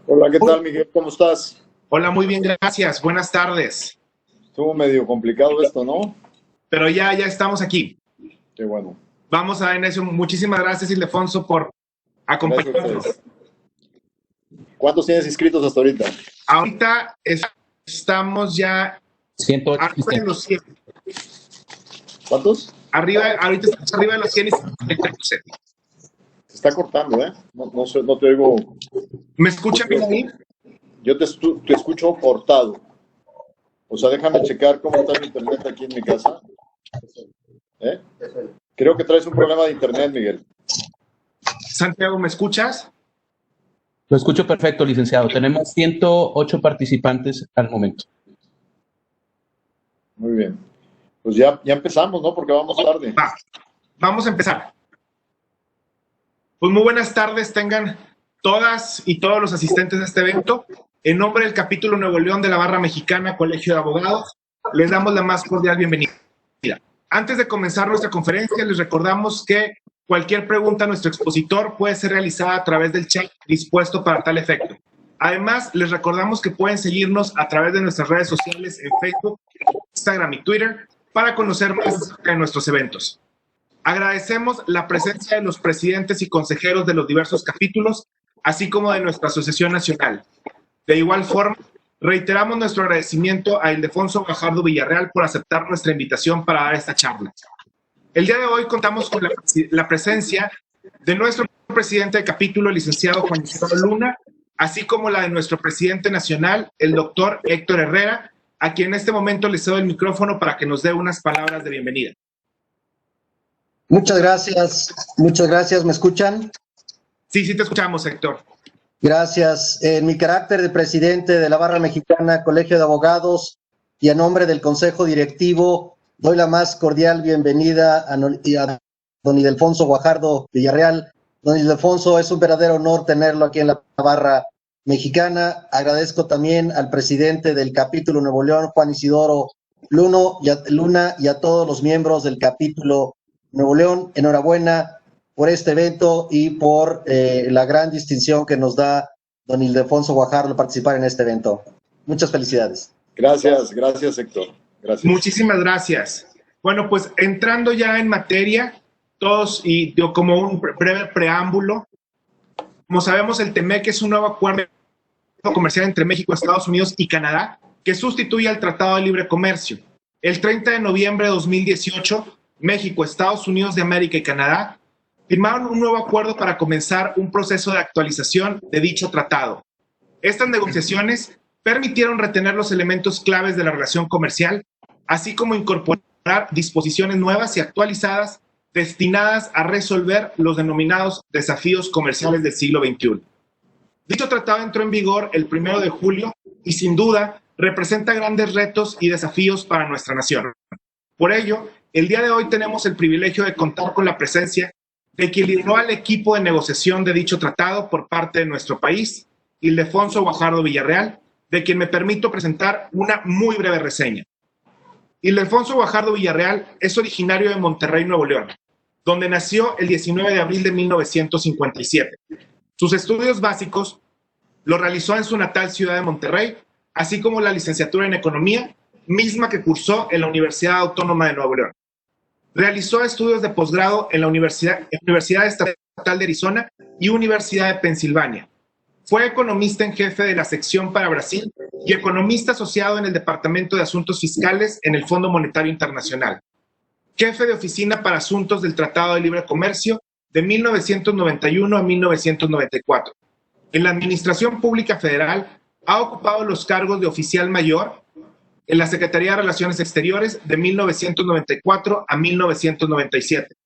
Hola, ¿qué tal, Miguel? ¿Cómo estás? Hola, muy bien, gracias. Buenas tardes. Estuvo medio complicado esto, ¿no? Pero ya estamos aquí. Qué bueno. Vamos a eso. Muchísimas gracias, Ildefonso, por Gracias a acompañarnos. ustedes. ¿Cuántos tienes inscritos hasta ahorita? Ahorita estamos ya 108. arriba de los 100. ¿Cuántos? Ahorita estamos arriba de los 100 y 50%. Se está cortando, ¿eh? No te oigo. ¿Me escuchan bien ahí? Yo te escucho cortado. O sea, déjame checar cómo está el internet aquí en mi casa. ¿Eh? Creo que traes un problema de internet, Miguel. Santiago, ¿me escuchas? Lo escucho perfecto, licenciado. Tenemos 108 participantes al momento. Muy bien. Pues ya empezamos, ¿no? Porque vamos tarde. Vamos a empezar. Pues muy buenas tardes tengan todas y todos los asistentes de este evento. En nombre del capítulo Nuevo León de la Barra Mexicana Colegio de Abogados, les damos la más cordial bienvenida. Antes de comenzar nuestra conferencia, les recordamos que cualquier pregunta a nuestro expositor puede ser realizada a través del chat dispuesto para tal efecto. Además, les recordamos que pueden seguirnos a través de nuestras redes sociales en Facebook, Instagram y Twitter para conocer más acerca de nuestros eventos. Agradecemos la presencia de los presidentes y consejeros de los diversos capítulos, así como de nuestra Asociación Nacional. De igual forma, reiteramos nuestro agradecimiento a Ildefonso Guajardo Villarreal por aceptar nuestra invitación para dar esta charla. El día de hoy contamos con la presencia de nuestro presidente de capítulo, el licenciado Juan Isidoro Luna, así como la de nuestro presidente nacional, el doctor Héctor Herrera, a quien en este momento le cedo el micrófono para que nos dé unas palabras de bienvenida. Muchas gracias. ¿Me escuchan? Sí, te escuchamos, Héctor. Gracias. En mi carácter de presidente de la Barra Mexicana Colegio de Abogados y a nombre del Consejo Directivo, doy la más cordial bienvenida a don Ildefonso Guajardo Villarreal. Don Ildefonso, es un verdadero honor tenerlo aquí en la Barra Mexicana. Agradezco también al presidente del capítulo Nuevo León, Juan Isidoro Luna, y a todos los miembros del capítulo Nuevo León. Enhorabuena por este evento y por la gran distinción que nos da don Ildefonso Guajardo participar en este evento. Muchas felicidades. Gracias, Héctor. Gracias. Muchísimas gracias. Bueno, pues entrando ya en materia, todos, y como un breve preámbulo, como sabemos, el TEMEC es un nuevo acuerdo comercial entre México, Estados Unidos y Canadá que sustituye al Tratado de Libre Comercio. El 30 de noviembre de 2018, México, Estados Unidos de América y Canadá firmaron un nuevo acuerdo para comenzar un proceso de actualización de dicho tratado. Estas negociaciones permitieron retener los elementos claves de la relación comercial, así como incorporar disposiciones nuevas y actualizadas destinadas a resolver los denominados desafíos comerciales del siglo XXI. Dicho tratado entró en vigor el 1 de julio y sin duda representa grandes retos y desafíos para nuestra nación. Por ello, el día de hoy tenemos el privilegio de contar con la presencia de quien lideró al equipo de negociación de dicho tratado por parte de nuestro país, Ildefonso Guajardo Villarreal, de quien me permito presentar una muy breve reseña. Ildefonso Guajardo Villarreal es originario de Monterrey, Nuevo León, donde nació el 19 de abril de 1957. Sus estudios básicos los realizó en su natal ciudad de Monterrey, así como la licenciatura en Economía, misma que cursó en la Universidad Autónoma de Nuevo León. Realizó estudios de posgrado en la Universidad Estatal de Arizona y Universidad de Pensilvania. Fue economista en jefe de la sección para Brasil y economista asociado en el Departamento de Asuntos Fiscales en el Fondo Monetario Internacional. Jefe de oficina para asuntos del Tratado de Libre Comercio de 1991 a 1994. En la Administración Pública Federal ha ocupado los cargos de oficial mayor en la Secretaría de Relaciones Exteriores de 1994 a 1997.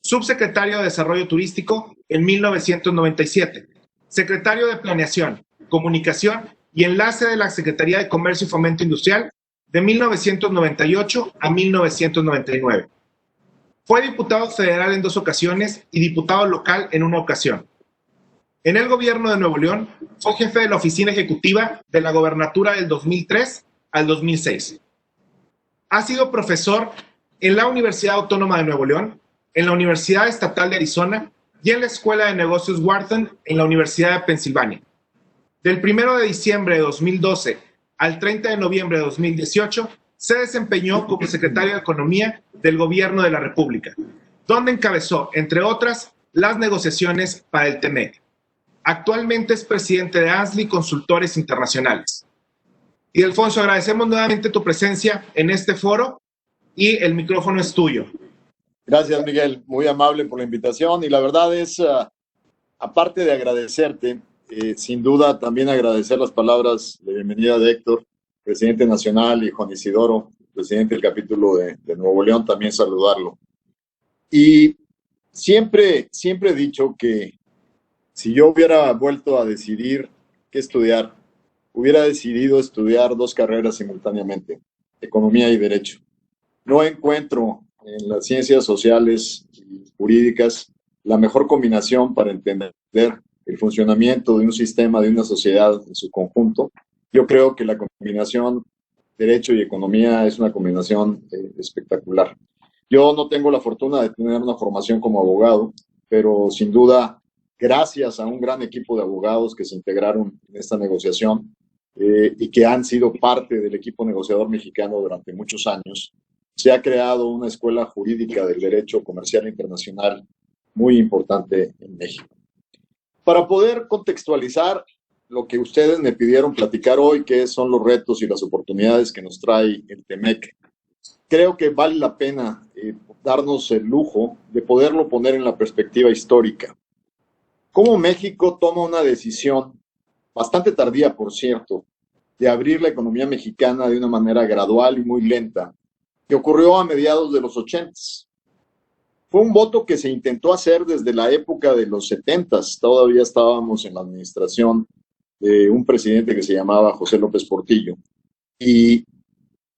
Subsecretario de Desarrollo Turístico en 1997. Secretario de Planeación, Comunicación y Enlace de la Secretaría de Comercio y Fomento Industrial de 1998 a 1999. Fue diputado federal en 2 ocasiones y diputado local en 1 ocasión. En el gobierno de Nuevo León fue jefe de la oficina ejecutiva de la gobernatura del 2003 al 2006. Ha sido profesor en la Universidad Autónoma de Nuevo León, en la Universidad Estatal de Arizona y en la Escuela de Negocios Wharton en la Universidad de Pensilvania. Del 1 de diciembre de 2012 al 30 de noviembre de 2018, se desempeñó como secretario de Economía del Gobierno de la República, donde encabezó, entre otras, las negociaciones para el TEMEC. Actualmente es presidente de ANSLI Consultores Internacionales. Y Ildefonso, agradecemos nuevamente tu presencia en este foro y el micrófono es tuyo. Gracias, Miguel. Muy amable por la invitación. Y la verdad es, aparte de agradecerte, sin duda también agradecer las palabras de bienvenida de Héctor, presidente nacional, y Juan Isidoro, presidente del capítulo de Nuevo León, también saludarlo. Y siempre he dicho que si yo hubiera vuelto a decidir qué estudiar, hubiera decidido estudiar 2 carreras simultáneamente, economía y derecho. No encuentro en las ciencias sociales y jurídicas la mejor combinación para entender el funcionamiento de un sistema, de una sociedad en su conjunto. Yo creo que la combinación derecho y economía es una combinación espectacular. Yo no tengo la fortuna de tener una formación como abogado, pero sin duda, gracias a un gran equipo de abogados que se integraron en esta negociación y que han sido parte del equipo negociador mexicano durante muchos años, se ha creado una escuela jurídica del derecho comercial internacional muy importante en México. Para poder contextualizar lo que ustedes me pidieron platicar hoy, que son los retos y las oportunidades que nos trae el TEMEC, creo que vale la pena darnos el lujo de poderlo poner en la perspectiva histórica. Cómo México toma una decisión, bastante tardía por cierto, de abrir la economía mexicana de una manera gradual y muy lenta, que ocurrió a mediados de los 80s. Fue un voto que se intentó hacer desde la época de los 70s. Todavía estábamos en la administración de un presidente que se llamaba José López Portillo. Y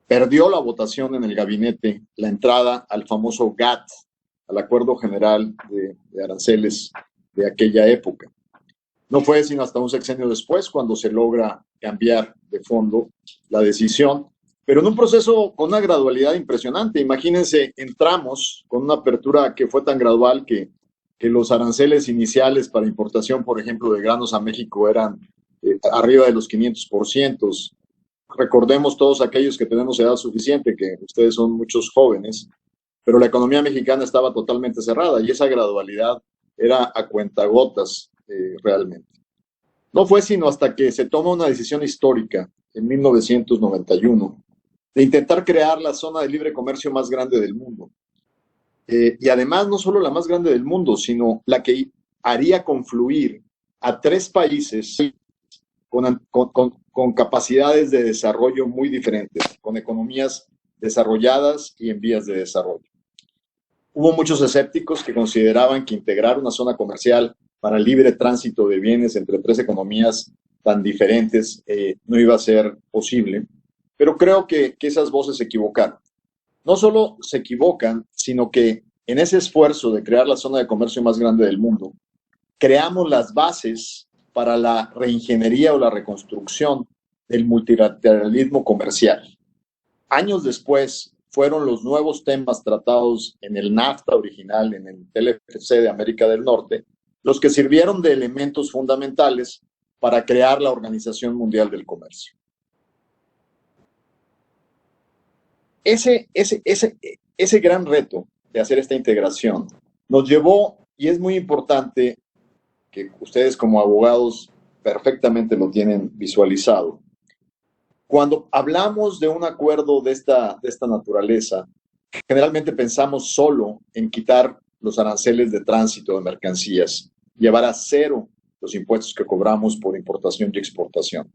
perdió la votación en el gabinete la entrada al famoso GATT, al Acuerdo General de Aranceles de aquella época. No fue sino hasta un sexenio después cuando se logra cambiar de fondo la decisión, pero en un proceso con una gradualidad impresionante. Imagínense, entramos con una apertura que fue tan gradual que los aranceles iniciales para importación, por ejemplo, de granos a México eran arriba de los 500%. Recordemos todos aquellos que tenemos edad suficiente, que ustedes son muchos jóvenes, pero la economía mexicana estaba totalmente cerrada y esa gradualidad era a cuentagotas realmente. No fue sino hasta que se toma una decisión histórica en 1991 de intentar crear la zona de libre comercio más grande del mundo. Y además no solo la más grande del mundo, sino la que haría confluir a 3 países con capacidades de desarrollo muy diferentes, con economías desarrolladas y en vías de desarrollo. Hubo muchos escépticos que consideraban que integrar una zona comercial para el libre tránsito de bienes entre 3 economías tan diferentes no iba a ser posible, pero creo que esas voces se equivocaron. No solo se equivocan, sino que en ese esfuerzo de crear la zona de comercio más grande del mundo, creamos las bases para la reingeniería o la reconstrucción del multilateralismo comercial. Años después fueron los nuevos temas tratados en el NAFTA original, en el TLC de América del Norte, los que sirvieron de elementos fundamentales para crear la Organización Mundial del Comercio. Ese gran reto de hacer esta integración nos llevó, y es muy importante que ustedes como abogados perfectamente lo tienen visualizado. Cuando hablamos de un acuerdo de esta naturaleza, generalmente pensamos solo en quitar los aranceles de tránsito de mercancías, llevar a 0 los impuestos que cobramos por importación y exportación.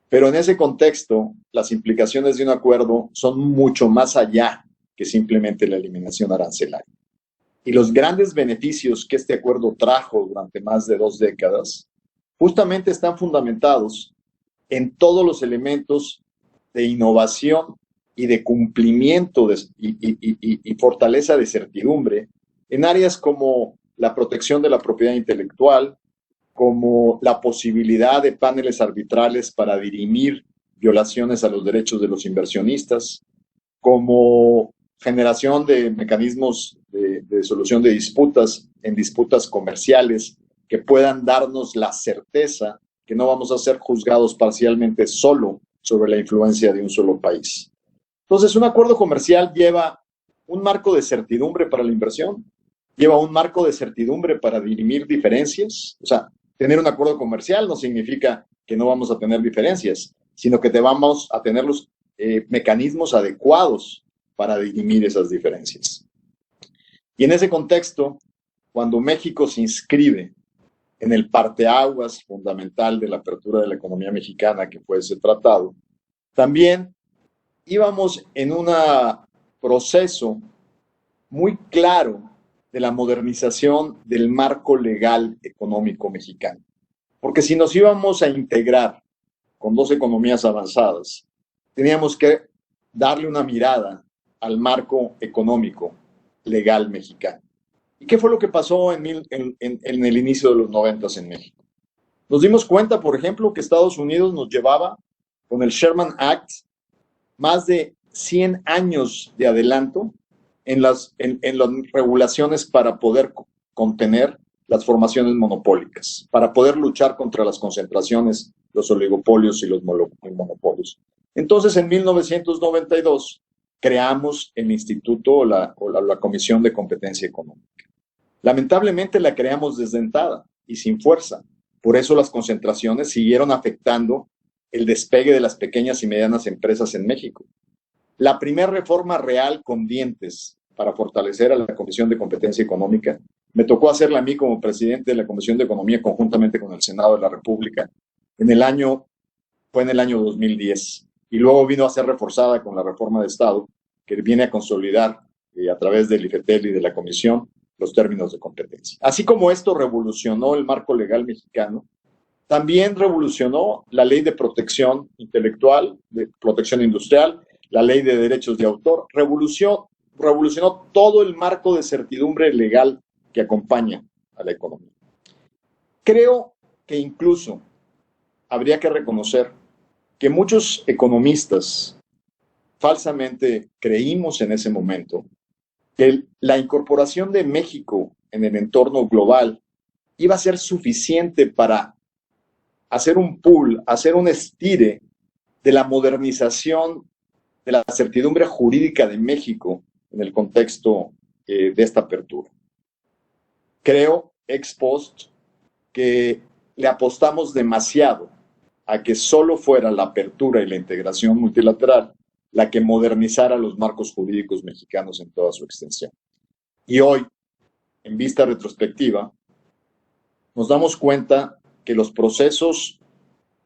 Pero en ese contexto, las implicaciones de un acuerdo son mucho más allá que simplemente la eliminación arancelaria. Y los grandes beneficios que este acuerdo trajo durante más de 2 décadas, justamente están fundamentados en todos los elementos de innovación y de cumplimiento y fortaleza de certidumbre en áreas como la protección de la propiedad intelectual, como la posibilidad de paneles arbitrales para dirimir violaciones a los derechos de los inversionistas, como generación de mecanismos de solución de disputas en disputas comerciales que puedan darnos la certeza que no vamos a ser juzgados parcialmente solo sobre la influencia de un solo país. Entonces, un acuerdo comercial lleva un marco de certidumbre para la inversión, lleva un marco de certidumbre para dirimir diferencias. O sea, tener un acuerdo comercial no significa que no vamos a tener diferencias, sino que vamos a tener los mecanismos adecuados para dirimir esas diferencias. Y en ese contexto, cuando México se inscribe en el parteaguas fundamental de la apertura de la economía mexicana, que fue ese tratado, también íbamos en un proceso muy claro de la modernización del marco legal económico mexicano. Porque si nos íbamos a integrar con dos economías avanzadas, teníamos que darle una mirada al marco económico legal mexicano. ¿Y qué fue lo que pasó en el inicio de los 90 en México? Nos dimos cuenta, por ejemplo, que Estados Unidos nos llevaba con el Sherman Act más de 100 años de adelanto en las regulaciones para poder contener las formaciones monopólicas, para poder luchar contra las concentraciones, los oligopolios y los monopolios. Entonces, en 1992, creamos el Instituto o la Comisión de Competencia Económica. Lamentablemente la creamos desdentada y sin fuerza. Por eso las concentraciones siguieron afectando el despegue de las pequeñas y medianas empresas en México. La primera reforma real con dientes para fortalecer a la Comisión de Competencia Económica me tocó hacerla a mí como presidente de la Comisión de Economía conjuntamente con el Senado de la República. Fue en el año 2010 y luego vino a ser reforzada con la reforma de Estado que viene a consolidar a través del IFETEL y de la Comisión los términos de competencia. Así como esto revolucionó el marco legal mexicano, también revolucionó la ley de protección intelectual, de protección industrial, la ley de derechos de autor, revolucionó todo el marco de certidumbre legal que acompaña a la economía. Creo que incluso habría que reconocer que muchos economistas falsamente creímos en ese momento que la incorporación de México en el entorno global iba a ser suficiente para hacer un pool, hacer un estire de la modernización de la certidumbre jurídica de México en el contexto de esta apertura. Creo, ex post, que le apostamos demasiado a que solo fuera la apertura y la integración multilateral la que modernizara los marcos jurídicos mexicanos en toda su extensión. Y hoy, en vista retrospectiva, nos damos cuenta que los procesos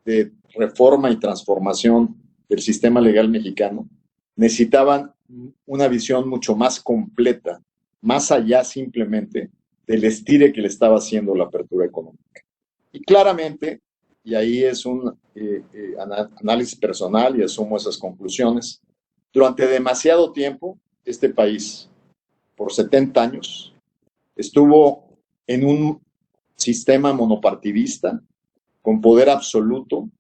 de reforma y transformación del sistema legal mexicano necesitaban una visión mucho más completa, más allá simplemente del estire que le estaba haciendo la apertura económica. Y claramente, y ahí es un análisis personal y asumo esas conclusiones, durante demasiado tiempo este país, por 70 años, estuvo en un sistema monopartidista, con poder absoluto,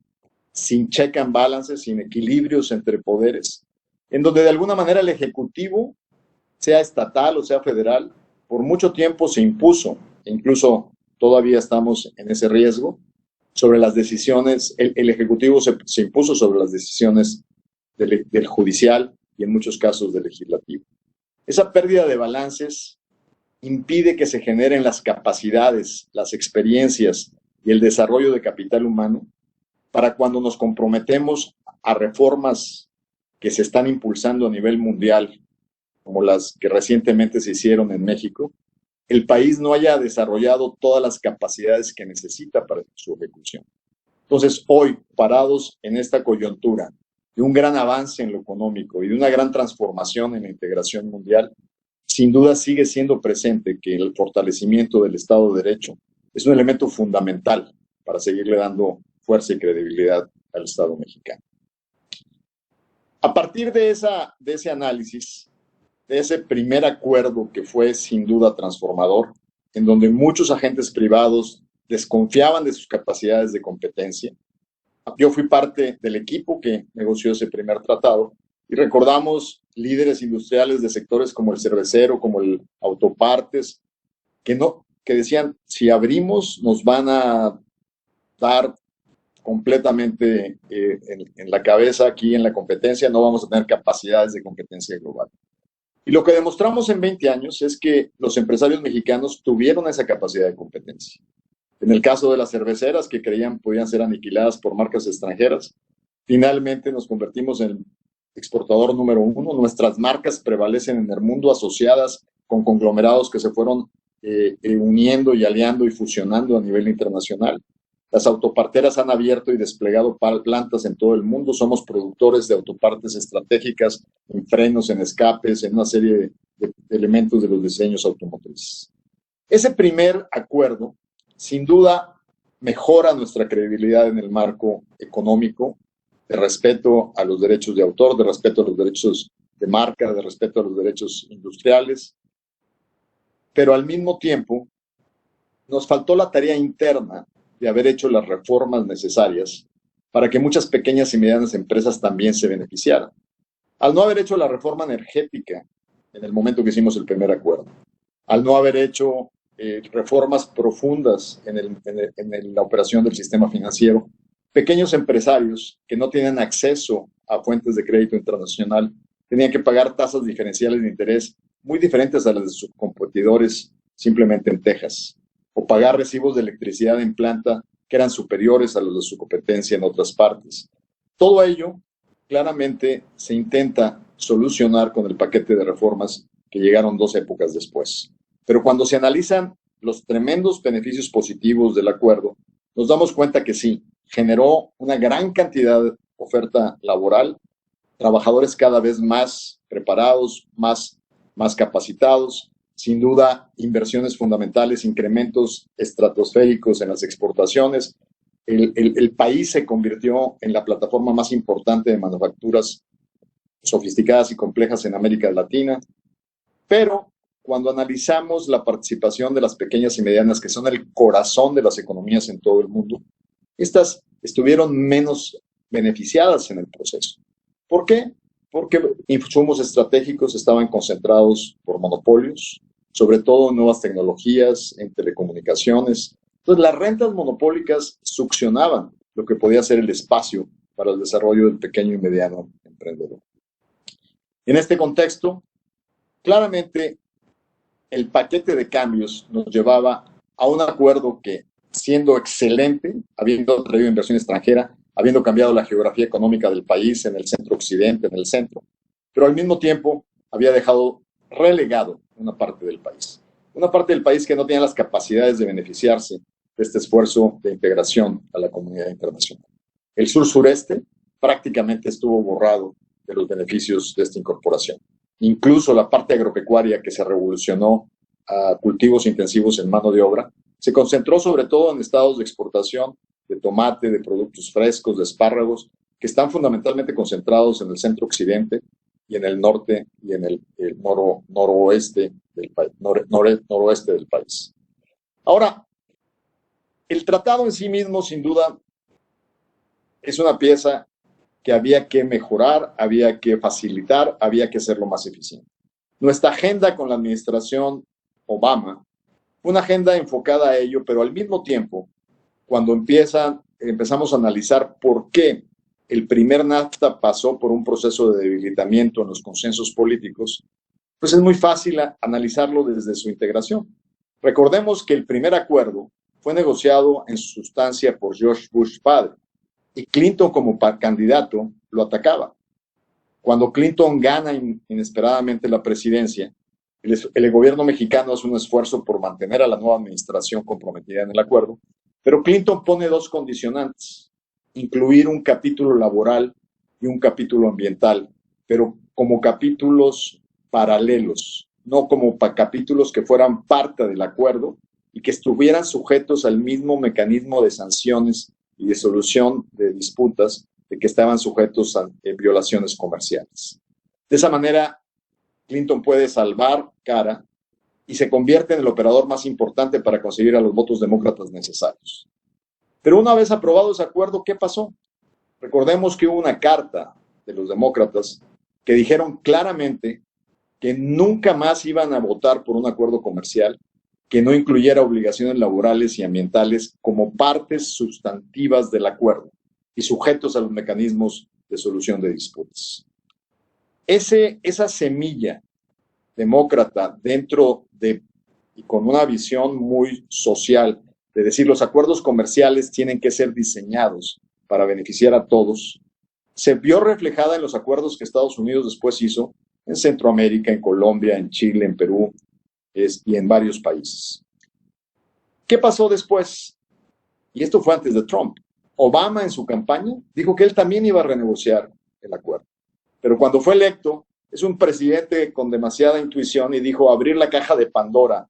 sin check and balances, sin equilibrios entre poderes, en donde de alguna manera el Ejecutivo, sea estatal o sea federal, por mucho tiempo se impuso, e incluso todavía estamos en ese riesgo, sobre las decisiones, el Ejecutivo se impuso sobre las decisiones del judicial y en muchos casos del legislativo. Esa pérdida de balances impide que se generen las capacidades, las experiencias y el desarrollo de capital humano para cuando nos comprometemos a reformas que se están impulsando a nivel mundial, como las que recientemente se hicieron en México, el país no haya desarrollado todas las capacidades que necesita para su ejecución. Entonces, hoy, parados en esta coyuntura de un gran avance en lo económico y de una gran transformación en la integración mundial, sin duda sigue siendo presente que el fortalecimiento del Estado de Derecho es un elemento fundamental para seguirle dando fuerza y credibilidad al Estado mexicano. A partir de ese análisis, de ese primer acuerdo que fue sin duda transformador, en donde muchos agentes privados desconfiaban de sus capacidades de competencia, yo fui parte del equipo que negoció ese primer tratado Y recordamos líderes industriales de sectores como el cervecero, como el autopartes, que decían, si abrimos nos van a dar completamente en la cabeza aquí en la competencia, no vamos a tener capacidades de competencia global. Y lo que demostramos en 20 años es que los empresarios mexicanos tuvieron esa capacidad de competencia. En el caso de las cerveceras, que creían podían ser aniquiladas por marcas extranjeras, finalmente nos convertimos en exportador número 1. Nuestras marcas prevalecen en el mundo, asociadas con conglomerados que se fueron uniendo y aliando y fusionando a nivel internacional. Las autoparteras han abierto y desplegado plantas en todo el mundo. Somos productores de autopartes estratégicas, en frenos, en escapes, en una serie de elementos de los diseños automotrices. Ese primer acuerdo, sin duda, mejora nuestra credibilidad en el marco económico, de respeto a los derechos de autor, de respeto a los derechos de marca, de respeto a los derechos industriales. Pero al mismo tiempo, nos faltó la tarea interna de haber hecho las reformas necesarias para que muchas pequeñas y medianas empresas también se beneficiaran. Al no haber hecho la reforma energética en el momento que hicimos el primer acuerdo, al no haber hecho reformas profundas en la operación del sistema financiero, pequeños empresarios que no tienen acceso a fuentes de crédito internacional tenían que pagar tasas diferenciales de interés muy diferentes a las de sus competidores simplemente en Texas, o pagar recibos de electricidad en planta que eran superiores a los de su competencia en otras partes. Todo ello claramente se intenta solucionar con el paquete de reformas que llegaron 2 épocas después. Pero cuando se analizan los tremendos beneficios positivos del acuerdo, nos damos cuenta que sí, generó una gran cantidad de oferta laboral, trabajadores cada vez más preparados, más capacitados, sin duda inversiones fundamentales, incrementos estratosféricos en las exportaciones. El país se convirtió en la plataforma más importante de manufacturas sofisticadas y complejas en América Latina, pero cuando analizamos la participación de las pequeñas y medianas, que son el corazón de las economías en todo el mundo, estas estuvieron menos beneficiadas en el proceso. ¿Por qué? Porque insumos estratégicos estaban concentrados por monopolios, sobre todo en nuevas tecnologías, en telecomunicaciones. Entonces, las rentas monopólicas succionaban lo que podía ser el espacio para el desarrollo del pequeño y mediano emprendedor. En este contexto, claramente, el paquete de cambios nos llevaba a un acuerdo que, siendo excelente, habiendo traído inversión extranjera, habiendo cambiado la geografía económica del país en el centro-occidente, en el centro, pero al mismo tiempo había dejado relegado una parte del país que no tenía las capacidades de beneficiarse de este esfuerzo de integración a la comunidad internacional. El sur-sureste prácticamente estuvo borrado de los beneficios de esta incorporación. Incluso la parte agropecuaria, que se revolucionó a cultivos intensivos en mano de obra, se concentró sobre todo en estados de exportación de tomate, de productos frescos, de espárragos, que están fundamentalmente concentrados en el centro-occidente y en el norte y en el noroeste del país. Ahora, el tratado en sí mismo, sin duda, es una pieza que había que mejorar, había que facilitar, había que hacerlo más eficiente. Nuestra agenda con la administración Obama fue una agenda enfocada a ello, pero al mismo tiempo, cuando empezamos a analizar por qué el primer NAFTA pasó por un proceso de debilitamiento en los consensos políticos, pues es muy fácil analizarlo desde su integración. Recordemos que el primer acuerdo fue negociado en su sustancia por George Bush padre, y Clinton como candidato lo atacaba. Cuando Clinton gana inesperadamente la presidencia, el gobierno mexicano hace un esfuerzo por mantener a la nueva administración comprometida en el acuerdo, pero Clinton pone 2 condicionantes: incluir un capítulo laboral y un capítulo ambiental, pero como capítulos paralelos, no como capítulos que fueran parte del acuerdo y que estuvieran sujetos al mismo mecanismo de sanciones y de solución de disputas de que estaban sujetos a violaciones comerciales. De esa manera, Clinton puede salvar cara y se convierte en el operador más importante para conseguir a los votos demócratas necesarios. Pero una vez aprobado ese acuerdo, ¿qué pasó? Recordemos que hubo una carta de los demócratas que dijeron claramente que nunca más iban a votar por un acuerdo comercial que no incluyera obligaciones laborales y ambientales como partes sustantivas del acuerdo y sujetos a los mecanismos de solución de disputas. Esa semilla demócrata dentro de, y con una visión muy social, de decir los acuerdos comerciales tienen que ser diseñados para beneficiar a todos, se vio reflejada en los acuerdos que Estados Unidos después hizo en Centroamérica, en Colombia, en Chile, en Perú y en varios países. ¿Qué pasó después? Y esto fue antes de Trump. Obama en su campaña dijo que él también iba a renegociar el acuerdo. Pero cuando fue electo, es un presidente con demasiada intuición y dijo abrir la caja de Pandora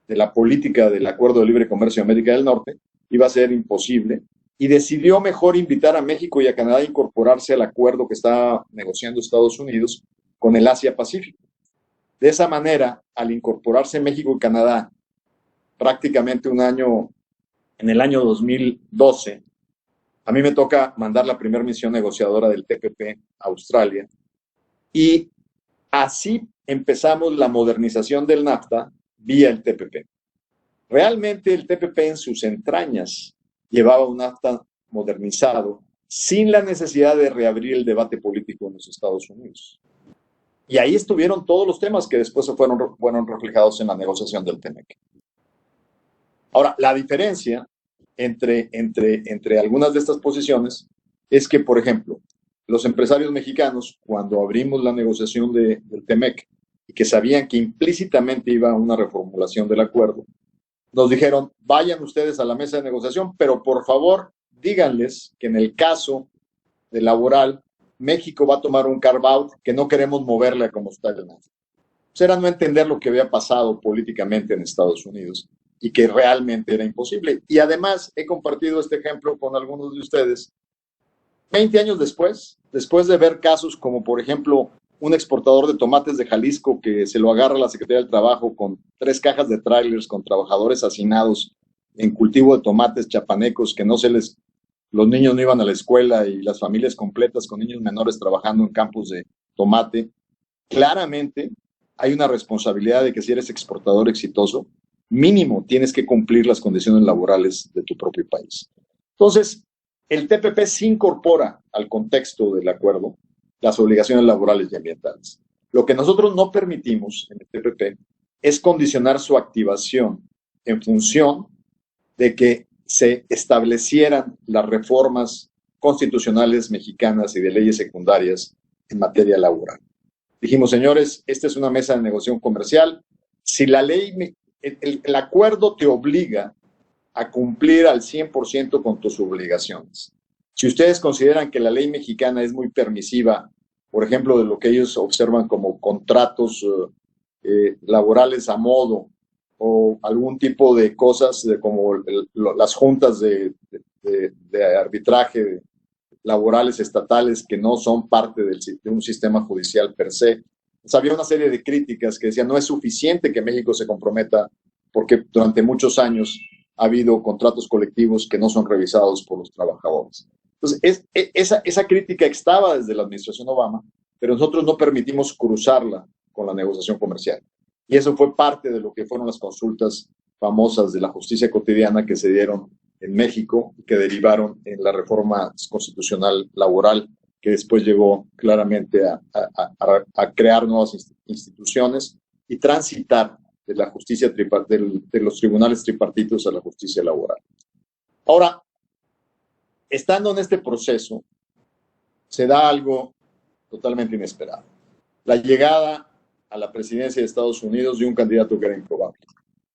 de la política del Acuerdo de Libre Comercio de América del Norte iba a ser imposible y decidió mejor invitar a México y a Canadá a incorporarse al acuerdo que está negociando Estados Unidos con el Asia-Pacífico. De esa manera, al incorporarse México y Canadá prácticamente un año, en el año 2012, a mí me toca mandar la primera misión negociadora del TPP a Australia y así empezamos la modernización del NAFTA vía el TPP. Realmente el TPP en sus entrañas llevaba un NAFTA modernizado sin la necesidad de reabrir el debate político en los Estados Unidos. Y ahí estuvieron todos los temas que después fueron reflejados en la negociación del TEMEC. Ahora, la diferencia entre algunas de estas posiciones es que, por ejemplo, los empresarios mexicanos, cuando abrimos la negociación del TEMEC y que sabían que implícitamente iba a una reformulación del acuerdo, nos dijeron, vayan ustedes a la mesa de negociación, pero por favor díganles que en el caso de laboral, México va a tomar un carve-out que no queremos moverle como está el NAFTA. Pues era no entender lo que había pasado políticamente en Estados Unidos y que realmente era imposible. Y además he compartido este ejemplo con algunos de ustedes 20 años después de ver casos como, por ejemplo, un exportador de tomates de Jalisco que se lo agarra la Secretaría del Trabajo con 3 cajas de trailers con trabajadores hacinados en cultivo de tomates chapanecos que los niños no iban a la escuela y las familias completas con niños menores trabajando en campos de tomate. Claramente hay una responsabilidad de que si eres exportador exitoso, mínimo tienes que cumplir las condiciones laborales de tu propio país. Entonces, el TPP sí incorpora al contexto del acuerdo las obligaciones laborales y ambientales. Lo que nosotros no permitimos en el TPP es condicionar su activación en función de que se establecieran las reformas constitucionales mexicanas y de leyes secundarias en materia laboral. Dijimos, señores, esta es una mesa de negociación comercial. Si la ley, el acuerdo te obliga a cumplir al 100% con tus obligaciones. Si ustedes consideran que la ley mexicana es muy permisiva, por ejemplo, de lo que ellos observan como contratos laborales a modo o algún tipo de cosas como las juntas de arbitraje laborales estatales que no son parte de un sistema judicial per se. Pues había una serie de críticas que decían no es suficiente que México se comprometa porque durante muchos años ha habido contratos colectivos que no son revisados por los trabajadores. Entonces, esa crítica estaba desde la administración Obama, pero nosotros no permitimos cruzarla con la negociación comercial. Y eso fue parte de lo que fueron las consultas famosas de la justicia cotidiana que se dieron en México y que derivaron en la reforma constitucional laboral, que después llegó claramente a crear nuevas instituciones y transitar de la justicia de los tribunales tripartitos a la justicia laboral. Ahora, estando en este proceso, se da algo totalmente inesperado. La llegada a la presidencia de Estados Unidos de un candidato que era improbable.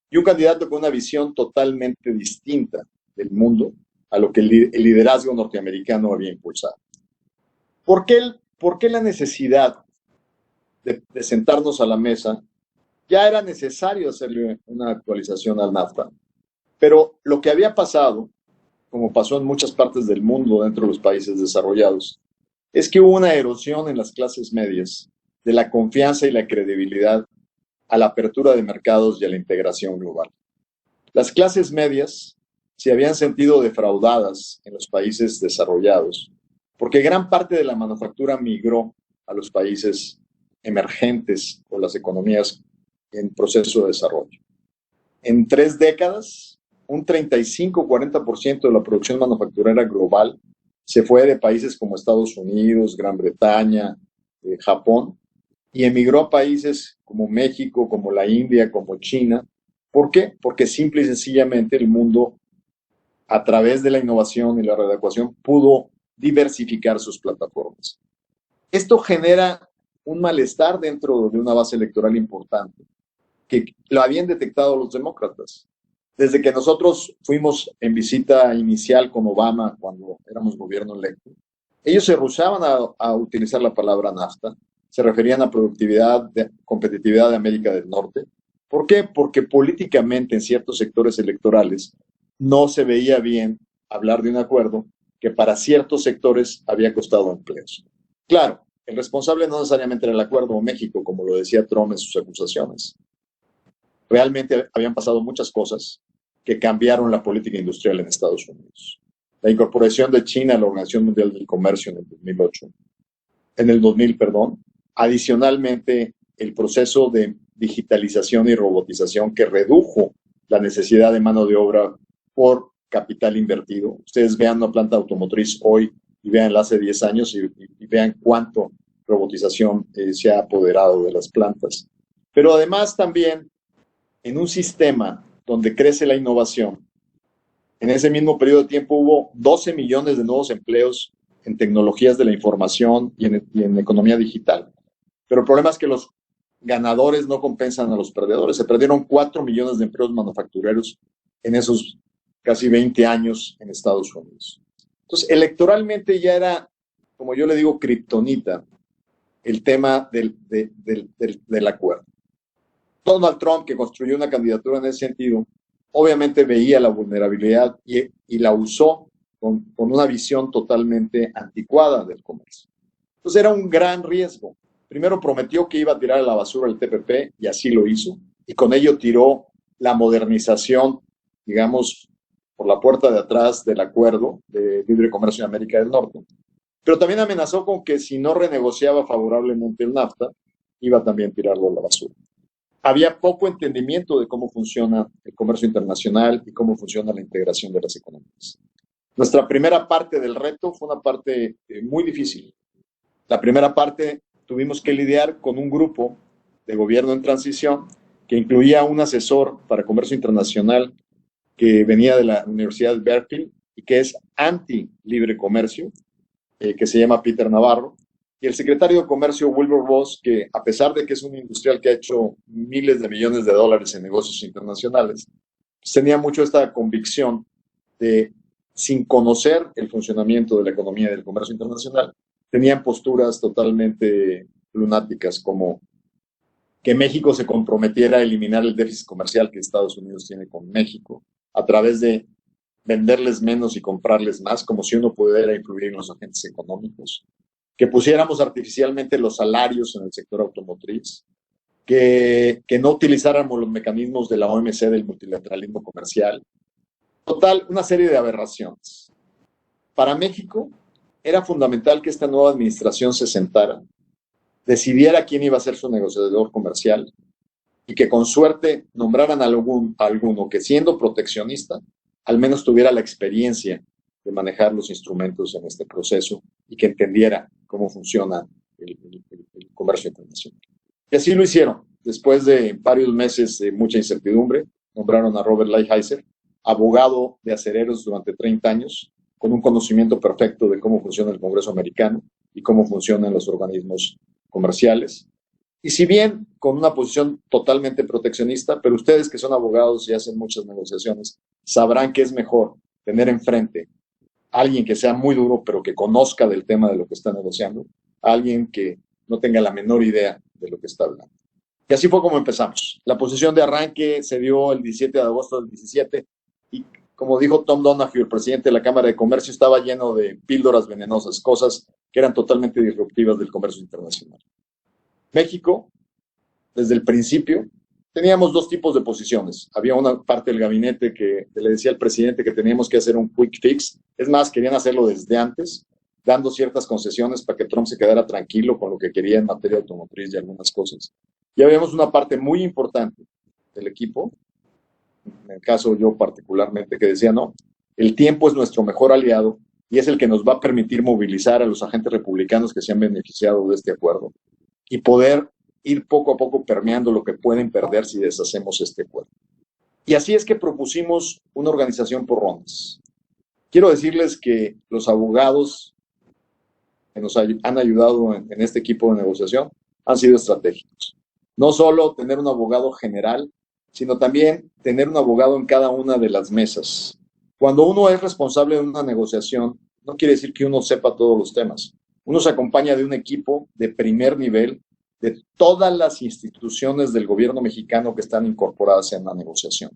Y un candidato con una visión totalmente distinta del mundo a lo que el liderazgo norteamericano había impulsado. ¿Por qué la necesidad de sentarnos a la mesa? Ya era necesario hacerle una actualización al NAFTA, pero lo que había pasado, como pasó en muchas partes del mundo dentro de los países desarrollados, es que hubo una erosión en las clases medias de la confianza y la credibilidad a la apertura de mercados y a la integración global. Las clases medias se habían sentido defraudadas en los países desarrollados, porque gran parte de la manufactura migró a los países emergentes o las economías en proceso de desarrollo. En 3 décadas, un 35-40% de la producción manufacturera global se fue de países como Estados Unidos, Gran Bretaña, Japón, y emigró a países como México, como la India, como China. ¿Por qué? Porque simple y sencillamente el mundo, a través de la innovación y la readecuación, pudo diversificar sus plataformas. Esto genera un malestar dentro de una base electoral importante, que lo habían detectado los demócratas. Desde que nosotros fuimos en visita inicial con Obama, cuando éramos gobierno electo, ellos se rehusaban a utilizar la palabra NAFTA, se referían a productividad, competitividad de América del Norte. ¿Por qué? Porque políticamente en ciertos sectores electorales no se veía bien hablar de un acuerdo que para ciertos sectores había costado empleos. Claro, el responsable no necesariamente era el acuerdo o México, como lo decía Trump en sus acusaciones. Realmente habían pasado muchas cosas que cambiaron la política industrial en Estados Unidos. La incorporación de China a la Organización Mundial del Comercio en el 2000, adicionalmente el proceso de digitalización y robotización que redujo la necesidad de mano de obra por capital invertido. Ustedes vean una planta automotriz hoy y vean hace 10 años y vean cuánto robotización se ha apoderado de las plantas. Pero además también en un sistema donde crece la innovación, en ese mismo periodo de tiempo hubo 12 millones de nuevos empleos en tecnologías de la información y en economía digital. Pero el problema es que los ganadores no compensan a los perdedores. Se perdieron 4 millones de empleos manufactureros en esos casi 20 años en Estados Unidos. Entonces, electoralmente ya era, como yo le digo, kriptonita el tema del acuerdo. Donald Trump, que construyó una candidatura en ese sentido, obviamente veía la vulnerabilidad y la usó con una visión totalmente anticuada del comercio. Entonces era un gran riesgo. Primero prometió que iba a tirar a la basura el TPP y así lo hizo. Y con ello tiró la modernización, digamos, por la puerta de atrás del acuerdo de libre comercio en América del Norte. Pero también amenazó con que si no renegociaba favorablemente el NAFTA, iba también a tirarlo a la basura. Había poco entendimiento de cómo funciona el comercio internacional y cómo funciona la integración de las economías. Nuestra primera parte del reto fue una parte muy difícil. La primera parte tuvimos que lidiar con un grupo de gobierno en transición que incluía un asesor para comercio internacional que venía de la Universidad de Berkeley y que es anti-libre comercio, que se llama Peter Navarro, y el secretario de Comercio, Wilbur Ross, que a pesar de que es un industrial que ha hecho miles de millones de dólares en negocios internacionales, pues tenía mucho esta convicción de, sin conocer el funcionamiento de la economía y del comercio internacional, tenían posturas totalmente lunáticas, como que México se comprometiera a eliminar el déficit comercial que Estados Unidos tiene con México, a través de venderles menos y comprarles más, como si uno pudiera influir en los agentes económicos, que pusiéramos artificialmente los salarios en el sector automotriz, que no utilizáramos los mecanismos de la OMC del multilateralismo comercial. Total, una serie de aberraciones. Para México era fundamental que esta nueva administración se sentara, decidiera quién iba a ser su negociador comercial y que con suerte nombraran a alguno que, siendo proteccionista, al menos tuviera la experiencia de manejar los instrumentos en este proceso y que entendiera cómo funciona el comercio internacional. Y así lo hicieron. Después de varios meses de mucha incertidumbre, nombraron a Robert Lighthizer, abogado de acereros durante 30 años, con un conocimiento perfecto de cómo funciona el Congreso americano y cómo funcionan los organismos comerciales. Y si bien con una posición totalmente proteccionista, pero ustedes que son abogados y hacen muchas negociaciones, sabrán que es mejor tener enfrente a alguien que sea muy duro, pero que conozca del tema de lo que está negociando, a alguien que no tenga la menor idea de lo que está hablando. Y así fue como empezamos. La posición de arranque se dio el 17 de agosto del 17 y, como dijo Tom Donahue, el presidente de la Cámara de Comercio, estaba lleno de píldoras venenosas, cosas que eran totalmente disruptivas del comercio internacional. México, desde el principio, teníamos dos tipos de posiciones. Había una parte del gabinete que le decía al presidente que teníamos que hacer un quick fix. Es más, querían hacerlo desde antes, dando ciertas concesiones para que Trump se quedara tranquilo con lo que quería en materia automotriz y algunas cosas. Ya vemos una parte muy importante del equipo, en el caso yo particularmente, que decía, no, el tiempo es nuestro mejor aliado y es el que nos va a permitir movilizar a los agentes republicanos que se han beneficiado de este acuerdo y poder ir poco a poco permeando lo que pueden perder si deshacemos este acuerdo. Y así es que propusimos una organización por rondas. Quiero decirles que los abogados que nos han ayudado en este equipo de negociación han sido estratégicos. No solo tener un abogado general, sino también tener un abogado en cada una de las mesas. Cuando uno es responsable de una negociación, no quiere decir que uno sepa todos los temas. Uno se acompaña de un equipo de primer nivel de todas las instituciones del gobierno mexicano que están incorporadas en la negociación.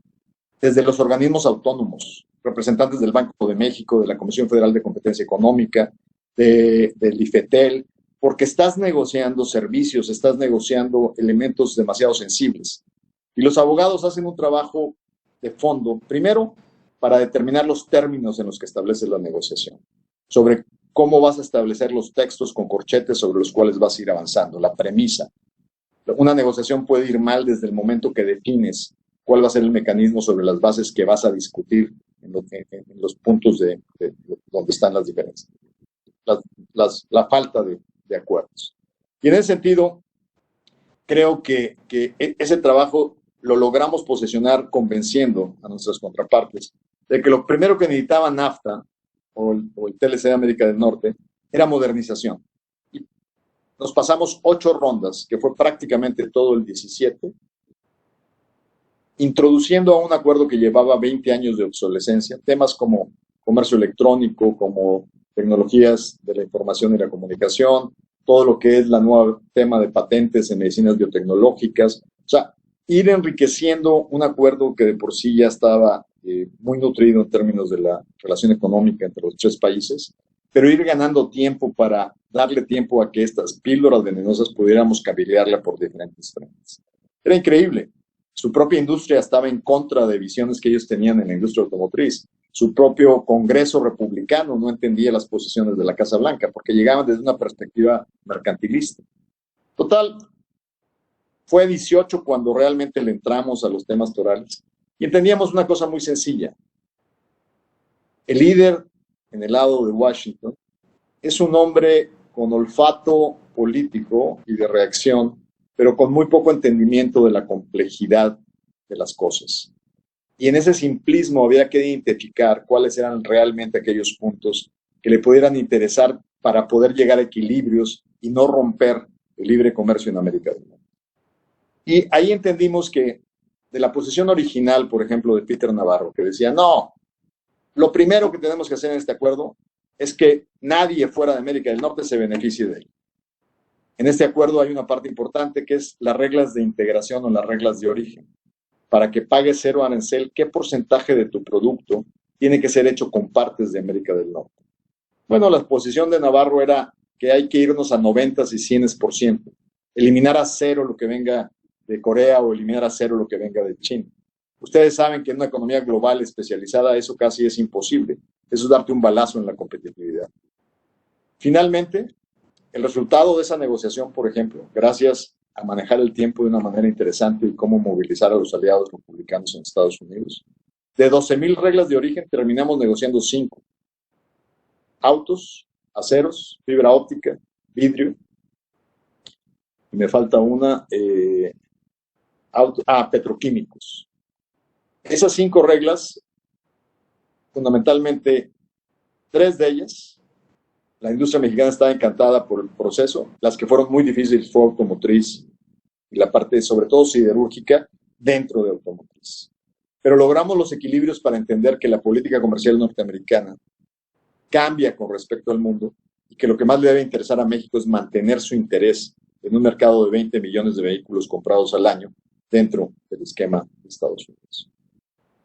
Desde los organismos autónomos, representantes del Banco de México, de la Comisión Federal de Competencia Económica, del IFETEL, porque estás negociando servicios, estás negociando elementos demasiado sensibles. Y los abogados hacen un trabajo de fondo, primero, para determinar los términos en los que estableces la negociación, sobre cómo vas a establecer los textos con corchetes sobre los cuales vas a ir avanzando, la premisa. Una negociación puede ir mal desde el momento que defines cuál va a ser el mecanismo sobre las bases que vas a discutir en los puntos de donde están las diferencias, la falta de acuerdos. Y en ese sentido, creo que ese trabajo lo logramos posicionar convenciendo a nuestras contrapartes de que lo primero que necesitaba NAFTA o el TLC de América del Norte era modernización. Y nos pasamos 8 rondas, que fue prácticamente todo el 17, introduciendo a un acuerdo que llevaba 20 años de obsolescencia, temas como comercio electrónico, como tecnologías de la información y la comunicación, todo lo que es la nueva tema de patentes en medicinas biotecnológicas, o sea, ir enriqueciendo un acuerdo que de por sí ya estaba muy nutrido en términos de la relación económica entre los 3 países, pero ir ganando tiempo para darle tiempo a que estas píldoras venenosas pudiéramos cabildearla por diferentes frentes. Era increíble. Su propia industria estaba en contra de visiones que ellos tenían en la industria automotriz. Su propio Congreso republicano no entendía las posiciones de la Casa Blanca porque llegaban desde una perspectiva mercantilista. Total, fue 18 cuando realmente le entramos a los temas torales y entendíamos una cosa muy sencilla. El líder en el lado de Washington es un hombre con olfato político y de reacción, pero con muy poco entendimiento de la complejidad de las cosas. Y en ese simplismo había que identificar cuáles eran realmente aquellos puntos que le pudieran interesar para poder llegar a equilibrios y no romper el libre comercio en América del Norte. Y ahí entendimos que de la posición original, por ejemplo, de Peter Navarro, que decía, no, lo primero que tenemos que hacer en este acuerdo es que nadie fuera de América del Norte se beneficie de él. En este acuerdo hay una parte importante que es las reglas de integración o las reglas de origen. Para que pagues 0 arancel, ¿qué porcentaje de tu producto tiene que ser hecho con partes de América del Norte? Bueno, la posición de Navarro era que hay que irnos a 90s y 100%, eliminar a 0 lo que venga de Corea o eliminar a 0 lo que venga de China. Ustedes saben que en una economía global especializada eso casi es imposible. Eso es darte un balazo en la competitividad. Finalmente, el resultado de esa negociación, por ejemplo, gracias a manejar el tiempo de una manera interesante y cómo movilizar a los aliados republicanos en Estados Unidos, de 12,000 reglas de origen terminamos negociando 5. Autos, aceros, fibra óptica, vidrio, y me falta una, petroquímicos. Esas 5 reglas, fundamentalmente 3 de ellas, la industria mexicana estaba encantada por el proceso. Las que fueron muy difíciles fue automotriz y la parte, sobre todo, siderúrgica dentro de automotriz. Pero logramos los equilibrios para entender que la política comercial norteamericana cambia con respecto al mundo y que lo que más le debe interesar a México es mantener su interés en un mercado de 20 millones de vehículos comprados al año dentro del esquema de Estados Unidos.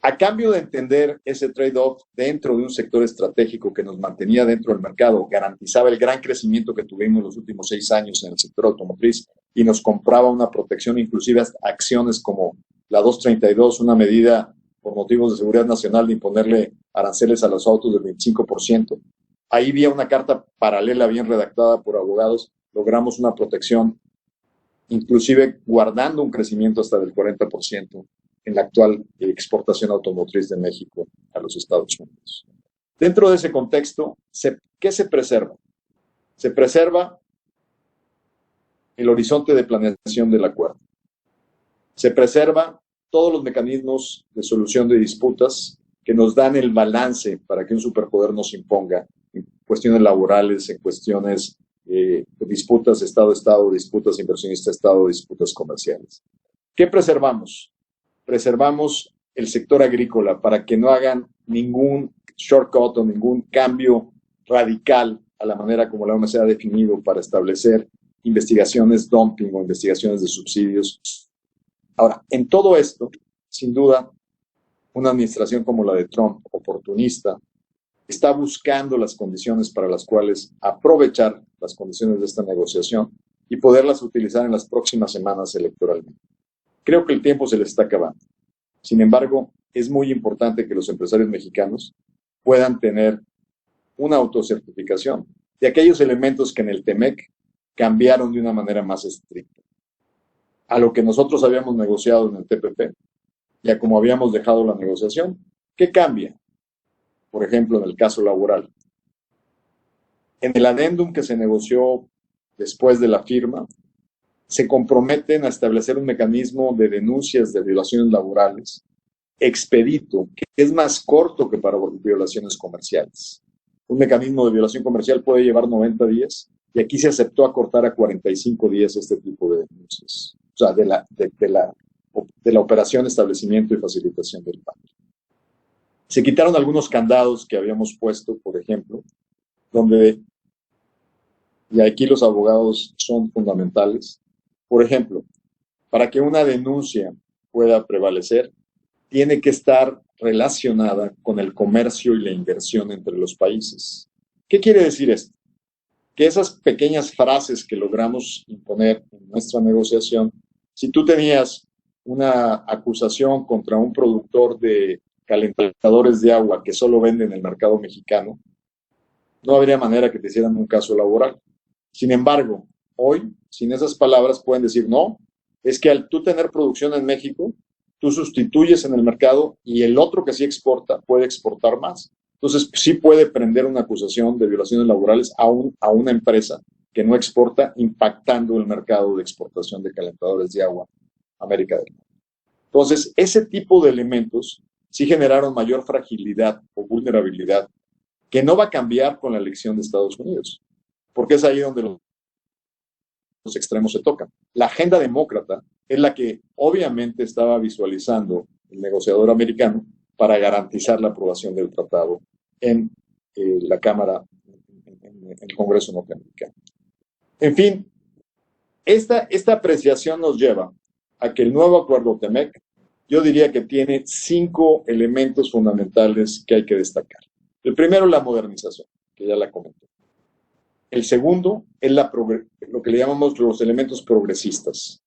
A cambio de entender ese trade-off dentro de un sector estratégico que nos mantenía dentro del mercado, garantizaba el gran crecimiento que tuvimos los últimos 6 años en el sector automotriz y nos compraba una protección, inclusive hasta acciones como la 232, una medida por motivos de seguridad nacional de imponerle aranceles a los autos del 25%. Ahí vía una carta paralela bien redactada por abogados, logramos una protección, inclusive guardando un crecimiento hasta del 40% en la actual exportación automotriz de México a los Estados Unidos. Dentro de ese contexto, ¿qué se preserva? Se preserva el horizonte de planeación del acuerdo. Se preserva todos los mecanismos de solución de disputas que nos dan el balance para que un superpoder nos imponga en cuestiones laborales, en cuestiones de disputas Estado-Estado, disputas inversionista-Estado, disputas comerciales. ¿Qué preservamos? Preservamos el sector agrícola para que no hagan ningún shortcut o ningún cambio radical a la manera como la OMC ha definido para establecer investigaciones dumping o investigaciones de subsidios. Ahora, en todo esto, sin duda, una administración como la de Trump, oportunista, está buscando las condiciones para las cuales aprovechar las condiciones de esta negociación y poderlas utilizar en las próximas semanas electoralmente. Creo que el tiempo se les está acabando. Sin embargo, es muy importante que los empresarios mexicanos puedan tener una autocertificación de aquellos elementos que en el TEMEC cambiaron de una manera más estricta. A lo que nosotros habíamos negociado en el TPP, y a como habíamos dejado la negociación, ¿qué cambia? Por ejemplo, en el caso laboral. En el adendum que se negoció después de la firma, se comprometen a establecer un mecanismo de denuncias de violaciones laborales expedito, que es más corto que para violaciones comerciales. Un mecanismo de violación comercial puede llevar 90 días y aquí se aceptó acortar a 45 días este tipo de denuncias. O sea, de la operación, establecimiento y facilitación del pago. Se quitaron algunos candados que habíamos puesto, por ejemplo, donde, y aquí los abogados son fundamentales, por ejemplo, para que una denuncia pueda prevalecer, tiene que estar relacionada con el comercio y la inversión entre los países. ¿Qué quiere decir esto? Que esas pequeñas frases que logramos imponer en nuestra negociación, si tú tenías una acusación contra un productor de calentadores de agua que solo vende en el mercado mexicano, no habría manera que te hicieran un caso laboral. Sin embargo, hoy, sin esas palabras, pueden decir, no, es que al tú tener producción en México, tú sustituyes en el mercado y el otro que sí exporta puede exportar más. Entonces, sí puede prender una acusación de violaciones laborales a una empresa que no exporta, impactando el mercado de exportación de calentadores de agua a América del Norte. Entonces, ese tipo de elementos sí generaron mayor fragilidad o vulnerabilidad que no va a cambiar con la elección de Estados Unidos, porque es ahí donde los extremos se tocan. La agenda demócrata es la que obviamente estaba visualizando el negociador americano para garantizar la aprobación del tratado en la Cámara, en el Congreso norteamericano. En fin, esta apreciación nos lleva a que el nuevo acuerdo TEMEC, yo diría que tiene 5 elementos fundamentales que hay que destacar. El primero, la modernización, que ya la comenté. El segundo es lo que le llamamos los elementos progresistas,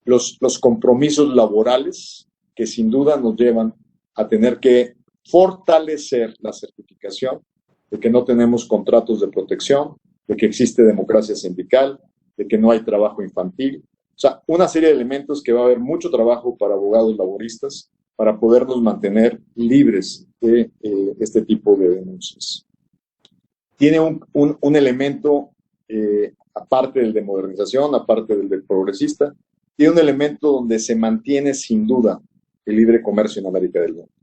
los compromisos laborales que sin duda nos llevan a tener que fortalecer la certificación de que no tenemos contratos de protección, de que existe democracia sindical, de que no hay trabajo infantil. O sea, una serie de elementos que va a haber mucho trabajo para abogados laboristas para podernos mantener libres de este tipo de denuncias. Tiene un elemento, aparte del de modernización, aparte del de progresista, tiene un elemento donde se mantiene sin duda el libre comercio en América del Norte.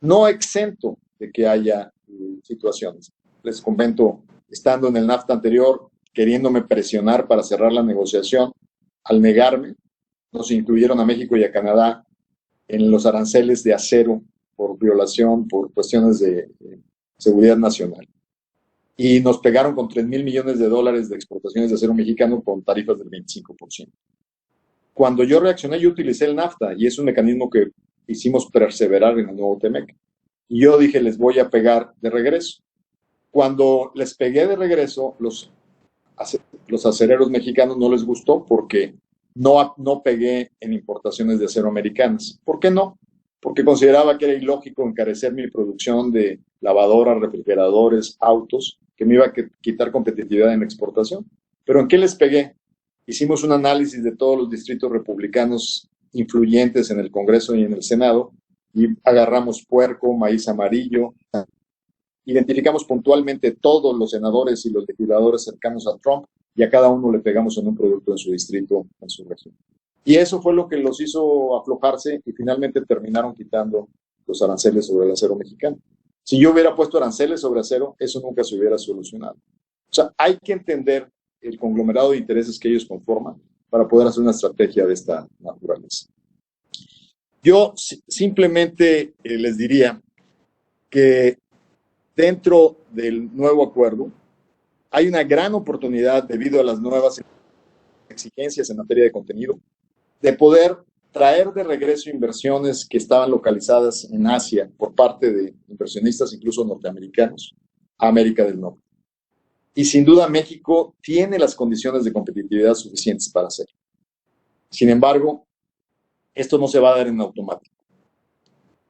No exento de que haya situaciones. Les comento, estando en el NAFTA anterior, queriéndome presionar para cerrar la negociación, al negarme, nos incluyeron a México y a Canadá en los aranceles de acero por violación, por cuestiones de seguridad nacional. Y nos pegaron con $3,000 millones de exportaciones de acero mexicano con tarifas del 25%. Cuando yo reaccioné, yo utilicé el NAFTA y es un mecanismo que hicimos perseverar en el nuevo TEMEC. Y yo dije, les voy a pegar de regreso. Cuando les pegué de regreso, los acereros mexicanos no les gustó porque no pegué en importaciones de acero americanas. ¿Por qué no? Porque consideraba que era ilógico encarecer mi producción de lavadoras, refrigeradores, autos que me iba a quitar competitividad en la exportación. ¿Pero en qué les pegué? Hicimos un análisis de todos los distritos republicanos influyentes en el Congreso y en el Senado y agarramos puerco, maíz amarillo, identificamos puntualmente todos los senadores y los legisladores cercanos a Trump y a cada uno le pegamos en un producto en su distrito, en su región. Y eso fue lo que los hizo aflojarse y finalmente terminaron quitando los aranceles sobre el acero mexicano. Si yo hubiera puesto aranceles sobre acero, eso nunca se hubiera solucionado. O sea, hay que entender el conglomerado de intereses que ellos conforman para poder hacer una estrategia de esta naturaleza. Yo simplemente les diría que dentro del nuevo acuerdo hay una gran oportunidad, debido a las nuevas exigencias en materia de contenido, de poder traer de regreso inversiones que estaban localizadas en Asia por parte de inversionistas, incluso norteamericanos, a América del Norte. Y sin duda México tiene las condiciones de competitividad suficientes para hacerlo. Sin embargo, esto no se va a dar en automático.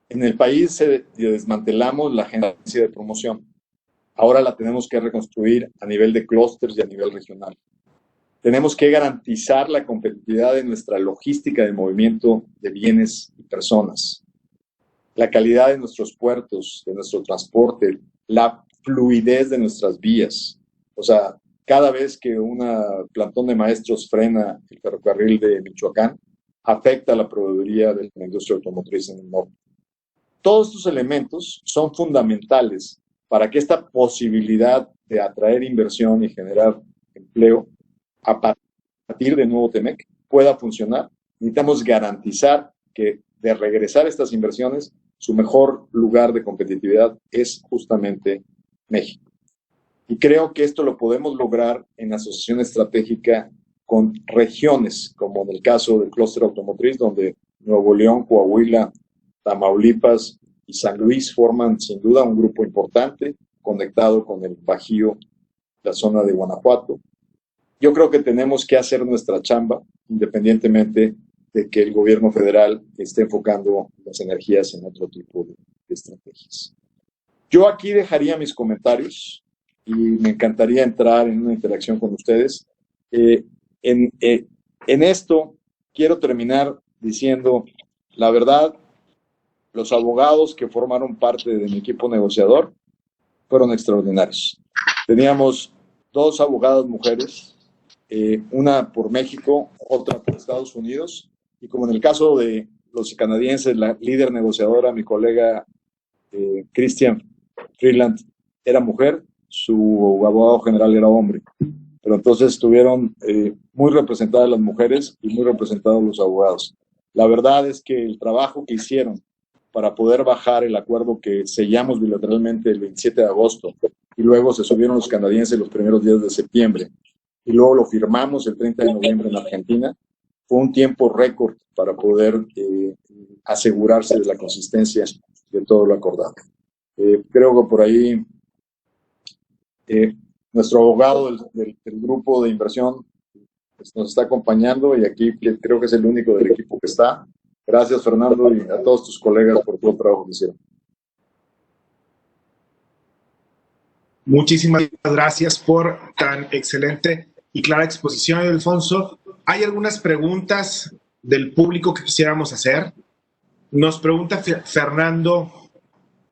En el país desmantelamos la agencia de promoción. Ahora la tenemos que reconstruir a nivel de clústeres y a nivel regional. Tenemos que garantizar la competitividad de nuestra logística de movimiento de bienes y personas, la calidad de nuestros puertos, de nuestro transporte, la fluidez de nuestras vías. O sea, cada vez que un plantón de maestros frena el ferrocarril de Michoacán, afecta la proveeduría de la industria automotriz en el norte. Todos estos elementos son fundamentales para que esta posibilidad de atraer inversión y generar empleo a partir de nuevo TEMEC pueda funcionar. Necesitamos garantizar que de regresar estas inversiones, su mejor lugar de competitividad es justamente México. Y creo que esto lo podemos lograr en asociación estratégica con regiones, como en el caso del clúster automotriz, donde Nuevo León, Coahuila, Tamaulipas y San Luis forman sin duda un grupo importante, conectado con el Bajío, la zona de Guanajuato. Yo creo que tenemos que hacer nuestra chamba, independientemente de que el gobierno federal esté enfocando las energías en otro tipo de estrategias. Yo aquí dejaría mis comentarios y me encantaría entrar en una interacción con ustedes. En esto quiero terminar diciendo, la verdad, los abogados que formaron parte de mi equipo negociador fueron extraordinarios. Teníamos 2 abogadas mujeres, una por México, otra por Estados Unidos, y como en el caso de los canadienses, la líder negociadora, mi colega Christian Freeland, era mujer, su abogado general era hombre. Pero entonces estuvieron muy representadas las mujeres y muy representados los abogados. La verdad es que el trabajo que hicieron para poder bajar el acuerdo que sellamos bilateralmente el 27 de agosto y luego se subieron los canadienses los primeros días de septiembre y luego lo firmamos el 30 de noviembre en Argentina, fue un tiempo récord para poder asegurarse de la consistencia de todo lo acordado. Creo que por ahí nuestro abogado del grupo de inversión pues, nos está acompañando y aquí creo que es el único del equipo que está. Gracias, Fernando, y a todos tus colegas por todo el trabajo que hicieron. Muchísimas gracias por tan excelente y clara exposición, Alfonso. Hay algunas preguntas del público que quisiéramos hacer. Nos pregunta Fernando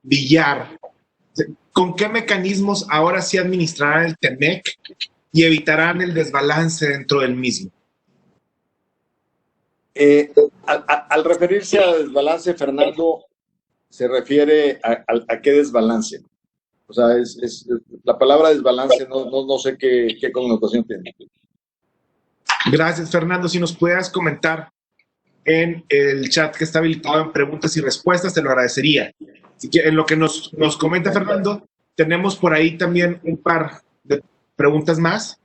Villar, ¿con qué mecanismos ahora sí administrarán el TEMEC y evitarán el desbalance dentro del mismo? Al referirse a desbalance, Fernando, se refiere a qué desbalance. O sea, la palabra desbalance no sé qué connotación tiene. Gracias, Fernando. Si nos pudieras comentar en el chat que está habilitado en preguntas y respuestas, te lo agradecería. Así que en lo que nos comenta Fernando, tenemos por ahí también un par de preguntas más.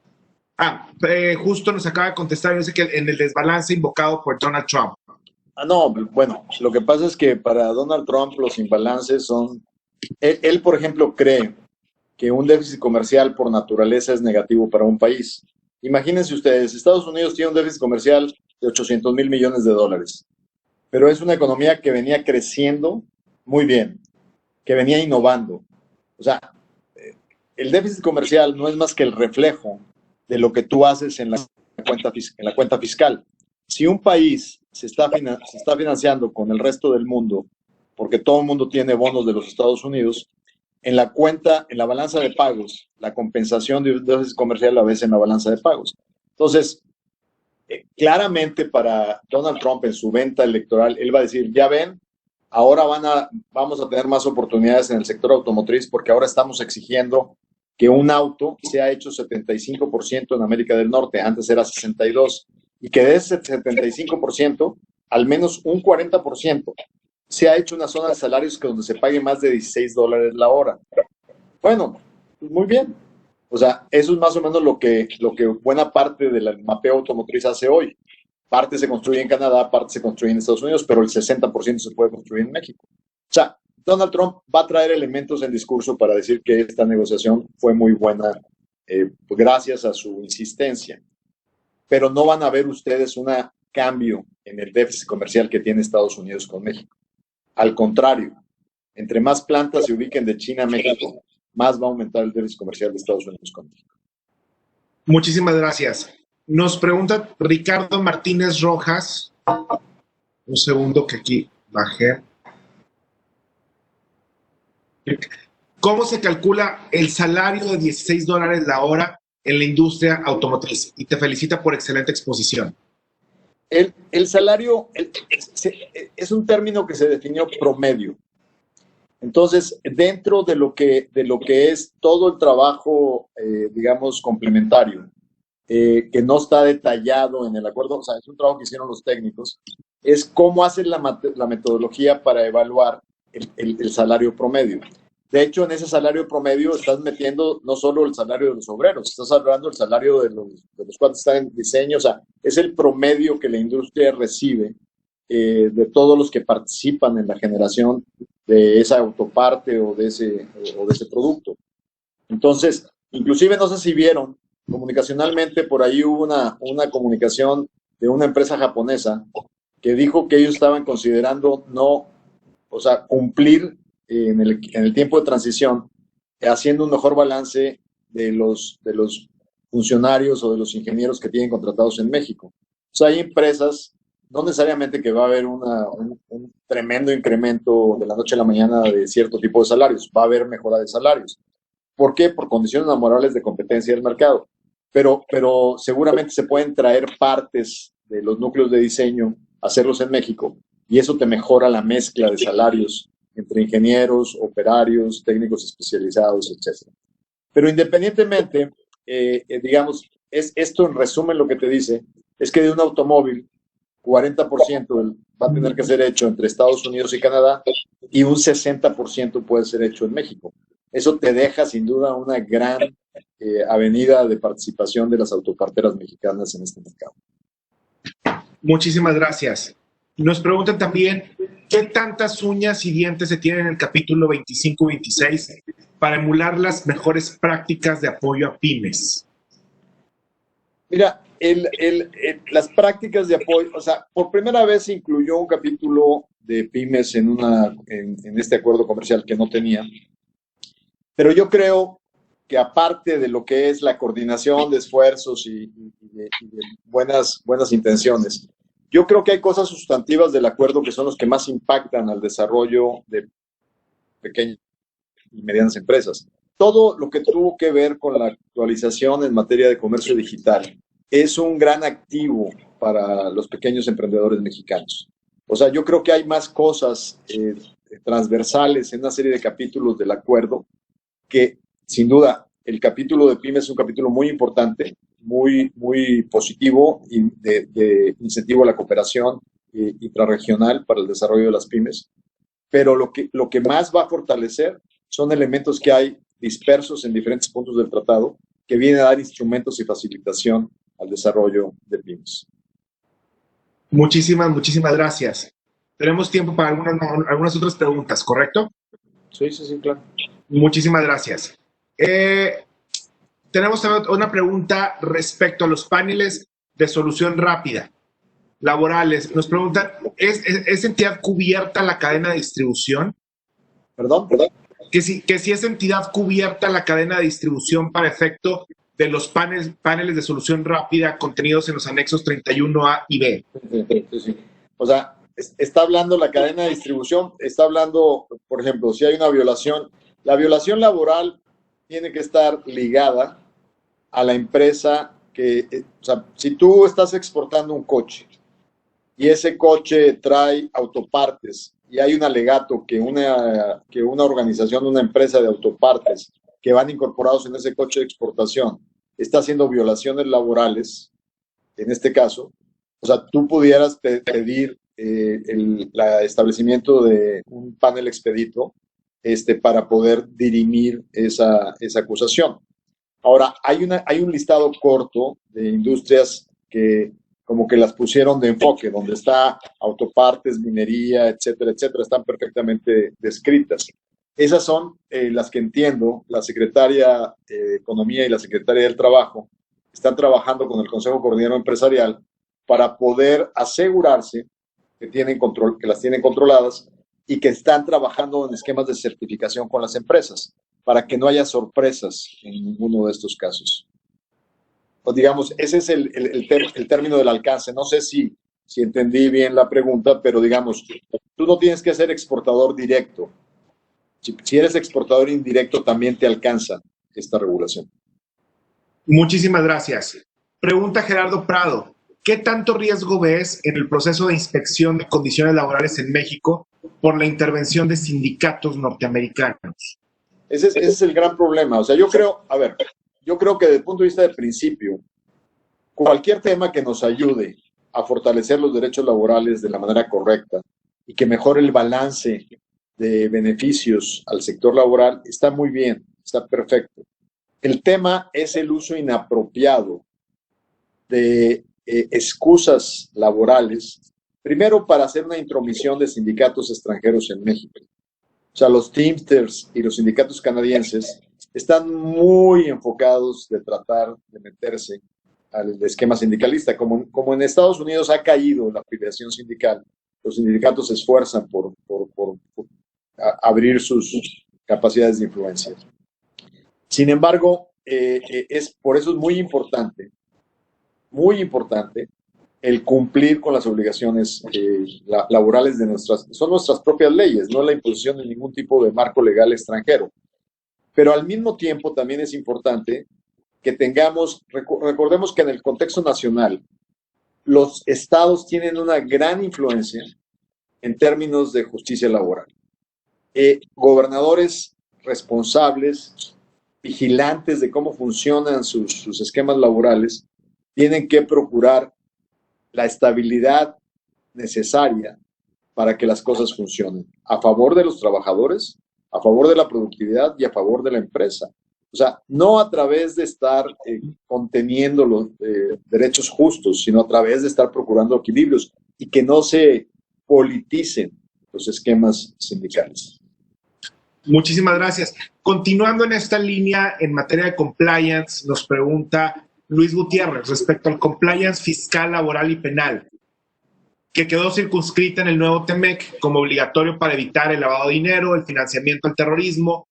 Justo nos acaba de contestar, dice que en el desbalance invocado por Donald Trump. No, bueno, lo que pasa es que para Donald Trump los imbalances son... Él, por ejemplo, cree que un déficit comercial por naturaleza es negativo para un país. Imagínense ustedes, Estados Unidos tiene un déficit comercial de 800,000 millones de dólares, pero es una economía que venía creciendo muy bien, que venía innovando. O sea, el déficit comercial no es más que el reflejo de lo que tú haces en la cuenta fiscal. Si un país se está financiando con el resto del mundo, porque todo el mundo tiene bonos de los Estados Unidos, en la balanza de pagos, la compensación de un déficit comercial la ves en la balanza de pagos. Entonces, claramente para Donald Trump en su venta electoral, él va a decir, ya ven, ahora vamos a tener más oportunidades en el sector automotriz porque ahora estamos exigiendo que un auto sea hecho 75% en América del Norte, antes era 62%, y que de ese 75%, al menos un 40% se ha hecho una zona de salarios donde se pague más de $16 la hora. Bueno, pues muy bien. O sea, eso es más o menos lo que buena parte del mapeo automotriz hace hoy. Parte se construye en Canadá, parte se construye en Estados Unidos, pero el 60% se puede construir en México. O sea, Donald Trump va a traer elementos en discurso para decir que esta negociación fue muy buena gracias a su insistencia. Pero no van a ver ustedes un cambio en el déficit comercial que tiene Estados Unidos con México. Al contrario, entre más plantas se ubiquen de China a México, más va a aumentar el déficit comercial de Estados Unidos con México. Muchísimas gracias. Nos pregunta Ricardo Martínez Rojas. Un segundo que aquí bajé. ¿Cómo se calcula el salario de $16 la hora en la industria automotriz? Y te felicita por excelente exposición. El salario es un término que se definió promedio. Entonces, dentro de lo que es todo el trabajo, digamos, complementario, que no está detallado en el acuerdo, o sea, es un trabajo que hicieron los técnicos, es cómo hacen la metodología para evaluar el salario promedio. De hecho, en ese salario promedio estás metiendo no solo el salario de los obreros, estás hablando del salario de los cuales están en diseño, o sea, es el promedio que la industria recibe de todos los que participan en la generación de esa autoparte o de ese producto. Entonces, inclusive no sé si vieron, comunicacionalmente por ahí hubo una comunicación de una empresa japonesa que dijo que ellos estaban considerando cumplir en el tiempo de transición, haciendo un mejor balance de los funcionarios o de los ingenieros que tienen contratados en México. O sea, hay empresas, no necesariamente que va a haber un tremendo incremento de la noche a la mañana de cierto tipo de salarios, va a haber mejora de salarios. ¿Por qué? Por condiciones laborales de competencia del mercado. Pero seguramente se pueden traer partes de los núcleos de diseño, hacerlos en México, y eso te mejora la mezcla de salarios entre ingenieros, operarios, técnicos especializados, etc. Pero independientemente, digamos, esto en resumen lo que te dice es que de un automóvil, 40% va a tener que ser hecho entre Estados Unidos y Canadá y un 60% puede ser hecho en México. Eso te deja sin duda una gran avenida de participación de las autoparteras mexicanas en este mercado. Muchísimas gracias. Nos preguntan también, ¿qué tantas uñas y dientes se tienen en el capítulo 25 y 26 para emular las mejores prácticas de apoyo a pymes? Mira, las prácticas de apoyo, o sea, por primera vez se incluyó un capítulo de pymes en este acuerdo comercial que no tenía. Pero yo creo que aparte de lo que es la coordinación de esfuerzos y de buenas intenciones, yo creo que hay cosas sustantivas del acuerdo que son los que más impactan al desarrollo de pequeñas y medianas empresas. Todo lo que tuvo que ver con la actualización en materia de comercio digital es un gran activo para los pequeños emprendedores mexicanos. O sea, yo creo que hay más cosas transversales en una serie de capítulos del acuerdo que, sin duda, el capítulo de pymes es un capítulo muy importante, muy positivo y de incentivo a la cooperación intrarregional para el desarrollo de las pymes. Pero lo que más va a fortalecer son elementos que hay dispersos en diferentes puntos del tratado que vienen a dar instrumentos y facilitación al desarrollo de pymes. Muchísimas gracias. Tenemos tiempo para algunas otras preguntas, ¿correcto? Sí, claro. Muchísimas gracias. Tenemos también una pregunta respecto a los paneles de solución rápida laborales. Nos preguntan, ¿es entidad cubierta la cadena de distribución? ¿Perdón? que si es entidad cubierta la cadena de distribución para efecto de los paneles de solución rápida contenidos en los anexos 31A y B. Sí. O sea, está hablando la cadena de distribución, está hablando, por ejemplo, si hay una violación, la violación laboral tiene que estar ligada a la empresa que, o sea, si tú estás exportando un coche y ese coche trae autopartes y hay un alegato que una organización, una empresa de autopartes que van incorporados en ese coche de exportación está haciendo violaciones laborales, en este caso, o sea, tú pudieras pedir el establecimiento de un panel expedito para poder dirimir esa acusación. Ahora, hay un listado corto de industrias que como que las pusieron de enfoque, donde está autopartes, minería, etcétera, etcétera, están perfectamente descritas. Esas son las que entiendo, la Secretaria de Economía y la Secretaria del Trabajo están trabajando con el Consejo Coordinador Empresarial para poder asegurarse que las tienen controladas y que están trabajando en esquemas de certificación con las empresas para que no haya sorpresas en ninguno de estos casos. Pues digamos, ese es el término del alcance. No sé si entendí bien la pregunta, pero digamos, tú no tienes que ser exportador directo. Si eres exportador indirecto, también te alcanza esta regulación. Muchísimas gracias. Pregunta Gerardo Prado. ¿Qué tanto riesgo ves en el proceso de inspección de condiciones laborales en México por la intervención de sindicatos norteamericanos? Ese es el gran problema. O sea, yo creo que desde el punto de vista de principio, cualquier tema que nos ayude a fortalecer los derechos laborales de la manera correcta y que mejore el balance de beneficios al sector laboral está muy bien, está perfecto. El tema es el uso inapropiado de excusas laborales, primero para hacer una intromisión de sindicatos extranjeros en México. O sea, los Teamsters y los sindicatos canadienses están muy enfocados de tratar de meterse al esquema sindicalista. Como en Estados Unidos ha caído la afiliación sindical, los sindicatos se esfuerzan por abrir sus capacidades de influencia. Sin embargo, por eso es muy importante el cumplir con las obligaciones laborales son nuestras propias leyes, no la imposición de ningún tipo de marco legal extranjero. Pero al mismo tiempo también es importante que recordemos que en el contexto nacional, los estados tienen una gran influencia en términos de justicia laboral. Gobernadores responsables, vigilantes de cómo funcionan sus esquemas laborales, tienen que procurar la estabilidad necesaria para que las cosas funcionen, a favor de los trabajadores, a favor de la productividad y a favor de la empresa. O sea, no a través de estar conteniendo los derechos justos, sino a través de estar procurando equilibrios y que no se politicen los esquemas sindicales. Muchísimas gracias. Continuando en esta línea, en materia de compliance, nos pregunta Luis Gutiérrez respecto al compliance fiscal, laboral y penal, que quedó circunscrita en el nuevo TEMEC como obligatorio para evitar el lavado de dinero, el financiamiento al terrorismo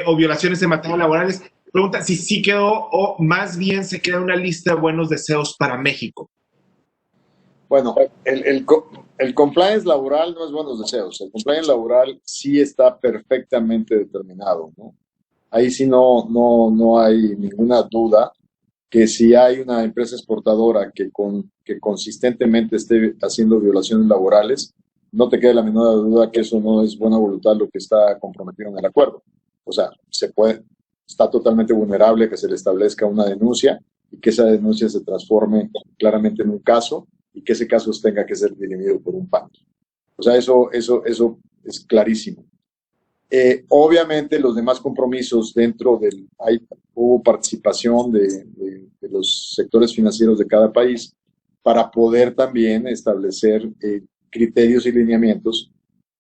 o violaciones en materia laborales. Pregunta si sí quedó o más bien se queda una lista de buenos deseos para México. Bueno, el compliance laboral no es buenos deseos. El compliance laboral sí está perfectamente determinado, ¿no? Ahí sí no hay ninguna duda que si hay una empresa exportadora que consistentemente esté haciendo violaciones laborales, no te quede la menor duda que eso no es buena voluntad lo que está comprometido en el acuerdo. O sea, está totalmente vulnerable que se le establezca una denuncia y que esa denuncia se transforme claramente en un caso y que ese caso tenga que ser dirimido por un panel. O sea, eso es clarísimo. Obviamente los demás compromisos hubo participación de los sectores financieros de cada país para poder también establecer criterios y lineamientos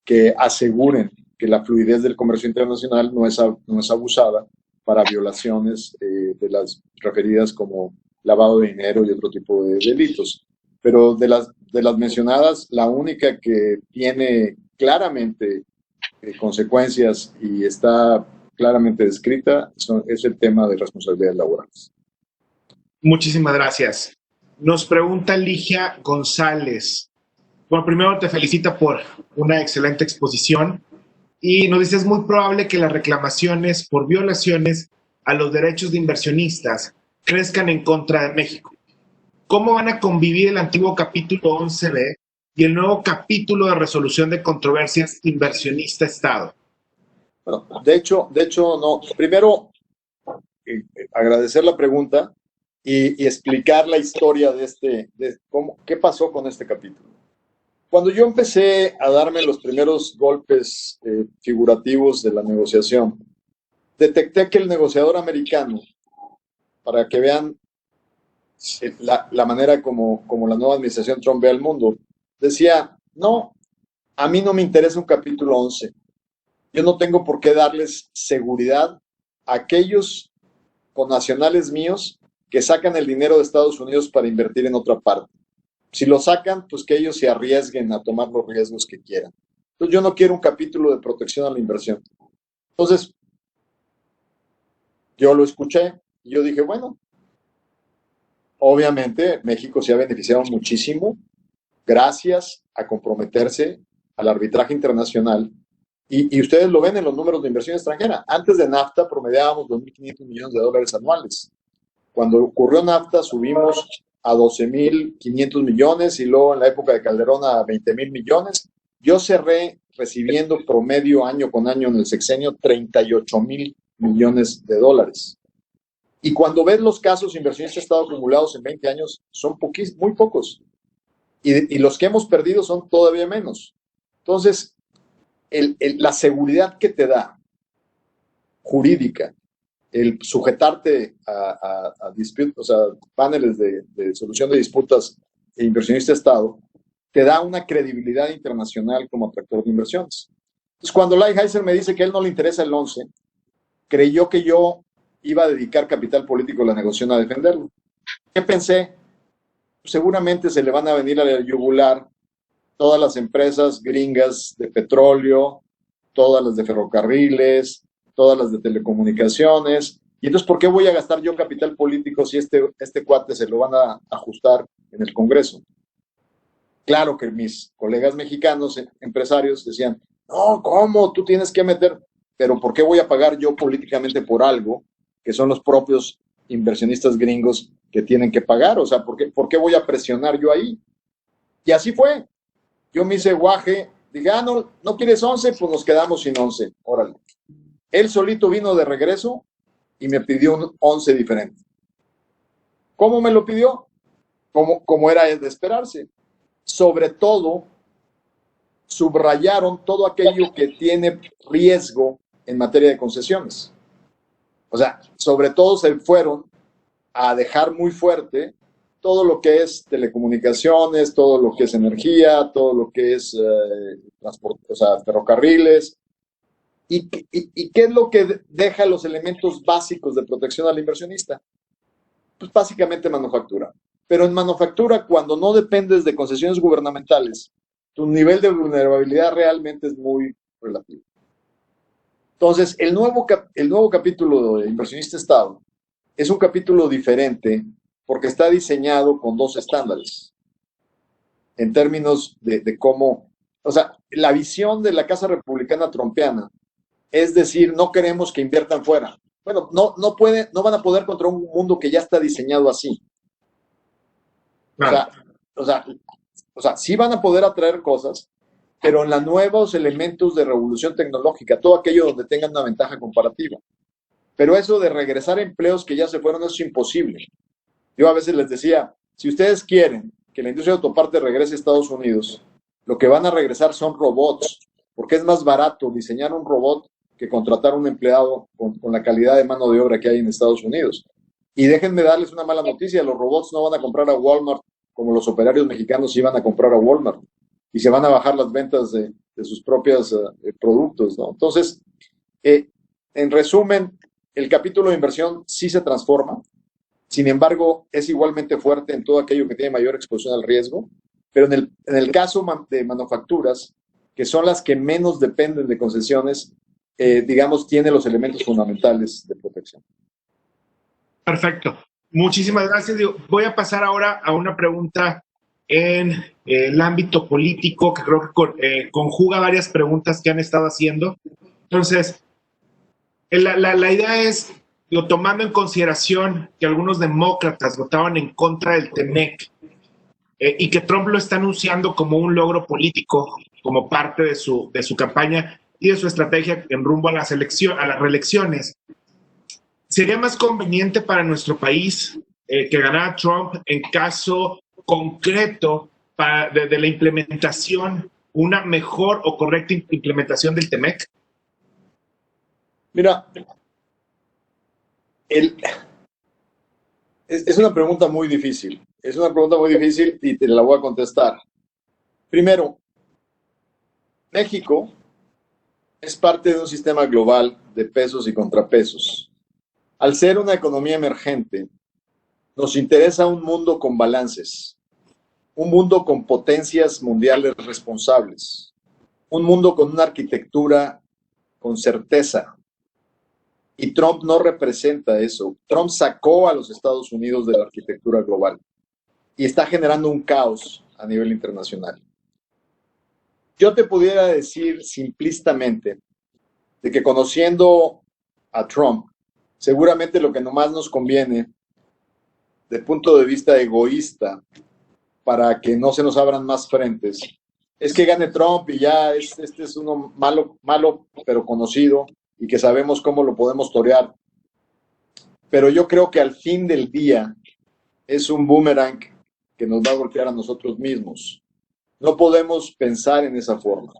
que aseguren que la fluidez del comercio internacional no es abusada para violaciones de las referidas como lavado de dinero y otro tipo de delitos. Pero de las mencionadas, la única que tiene claramente consecuencias y está claramente descrita es el tema de responsabilidades laborales. Muchísimas gracias. Nos pregunta Ligia González. Bueno, primero te felicita por una excelente exposición y nos dice es muy probable que las reclamaciones por violaciones a los derechos de inversionistas crezcan en contra de México. ¿Cómo van a convivir el antiguo capítulo 11B y el nuevo capítulo de resolución de controversias inversionista-Estado? Bueno, de hecho, no. Primero, agradecer la pregunta y explicar la historia qué pasó con este capítulo. Cuando yo empecé a darme los primeros golpes figurativos de la negociación, detecté que el negociador americano, para que vean la manera como la nueva administración Trump ve al mundo, decía, no, a mí no me interesa un capítulo 11. Yo no tengo por qué darles seguridad a aquellos connacionales míos que sacan el dinero de Estados Unidos para invertir en otra parte. Si lo sacan, pues que ellos se arriesguen a tomar los riesgos que quieran. Entonces yo no quiero un capítulo de protección a la inversión. Entonces, yo lo escuché y yo dije, bueno, obviamente México se ha beneficiado muchísimo gracias a comprometerse al arbitraje internacional y ustedes lo ven en los números de inversión extranjera. Antes de NAFTA promediábamos 2.500 millones de dólares anuales. Cuando ocurrió NAFTA subimos a 12.500 millones y luego en la época de Calderón a 20.000 millones. Yo cerré recibiendo promedio año con año en el sexenio 38.000 millones de dólares. Y cuando ves los casos inversionistas Estado acumulados en 20 años, son muy pocos. Y los que hemos perdido son todavía menos. Entonces, la seguridad que te da jurídica, el sujetarte a paneles de solución de disputas e inversionista Estado, te da una credibilidad internacional como atractor de inversiones. Entonces, cuando Lighthizer me dice que a él no le interesa el 11, creyó que yo iba a dedicar capital político a la negociación a defenderlo. ¿Qué pensé? Seguramente se le van a venir a la yugular todas las empresas gringas de petróleo, todas las de ferrocarriles, todas las de telecomunicaciones. Y entonces, ¿por qué voy a gastar yo capital político si este cuate se lo van a ajustar en el Congreso? Claro que mis colegas mexicanos, empresarios, decían, no, ¿cómo? Tú tienes que meter, pero ¿por qué voy a pagar yo políticamente por algo que son los propios inversionistas gringos que tienen que pagar? O sea, ¿por qué voy a presionar yo ahí? Y así fue. Yo me hice guaje, dije, no quieres 11, pues nos quedamos sin 11, órale. Él solito vino de regreso y me pidió un 11 diferente. ¿Cómo me lo pidió? Como era de esperarse. Sobre todo, subrayaron todo aquello que tiene riesgo en materia de concesiones. O sea, sobre todo se fueron a dejar muy fuerte todo lo que es telecomunicaciones, todo lo que es energía, todo lo que es transporte, o sea, ferrocarriles. ¿Y qué es lo que deja los elementos básicos de protección al inversionista? Pues básicamente manufactura. Pero en manufactura, cuando no dependes de concesiones gubernamentales, tu nivel de vulnerabilidad realmente es muy relativo. Entonces, el nuevo capítulo de Inversionista Estado es un capítulo diferente porque está diseñado con dos estándares en términos de cómo, o sea, la visión de la Casa Republicana trumpiana es decir, no queremos que inviertan fuera. Bueno, no van a poder contra un mundo que ya está diseñado así. Claro. O sea, sí van a poder atraer cosas, pero en los nuevos elementos de revolución tecnológica, todo aquello donde tengan una ventaja comparativa. Pero eso de regresar a empleos que ya se fueron, eso es imposible. Yo a veces les decía, si ustedes quieren que la industria de autoparte regrese a Estados Unidos, lo que van a regresar son robots, porque es más barato diseñar un robot que contratar un empleado con la calidad de mano de obra que hay en Estados Unidos. Y déjenme darles una mala noticia, los robots no van a comprar a Walmart como los operarios mexicanos iban a comprar a Walmart, y se van a bajar las ventas de sus propios productos, ¿no? Entonces, en resumen, el capítulo de inversión sí se transforma, sin embargo, es igualmente fuerte en todo aquello que tiene mayor exposición al riesgo, pero en el caso de manufacturas, que son las que menos dependen de concesiones, digamos, tiene los elementos fundamentales de protección. Perfecto. Muchísimas gracias. Voy a pasar ahora a una pregunta en el ámbito político que creo que conjuga varias preguntas que han estado haciendo. Entonces, la idea es, tomando en consideración que algunos demócratas votaban en contra del TEMEC y que Trump lo está anunciando como un logro político, como parte de su campaña y de su estrategia en rumbo a las reelecciones, ¿sería más conveniente para nuestro país que ganara Trump en caso concreto de la implementación, una mejor o correcta implementación del TEMEC? Mira, es una pregunta muy difícil. Es una pregunta muy difícil y te la voy a contestar. Primero, México es parte de un sistema global de pesos y contrapesos. Al ser una economía emergente, nos interesa un mundo con balances, un mundo con potencias mundiales responsables, un mundo con una arquitectura con certeza. Y Trump no representa eso. Trump sacó a los Estados Unidos de la arquitectura global y está generando un caos a nivel internacional. Yo te pudiera decir simplistamente de que conociendo a Trump, seguramente lo que nomás nos conviene, de punto de vista egoísta, para que no se nos abran más frentes, es que gane Trump y ya este es uno malo, pero conocido, y que sabemos cómo lo podemos torear. Pero yo creo que al fin del día es un boomerang que nos va a golpear a nosotros mismos. No podemos pensar en esa forma.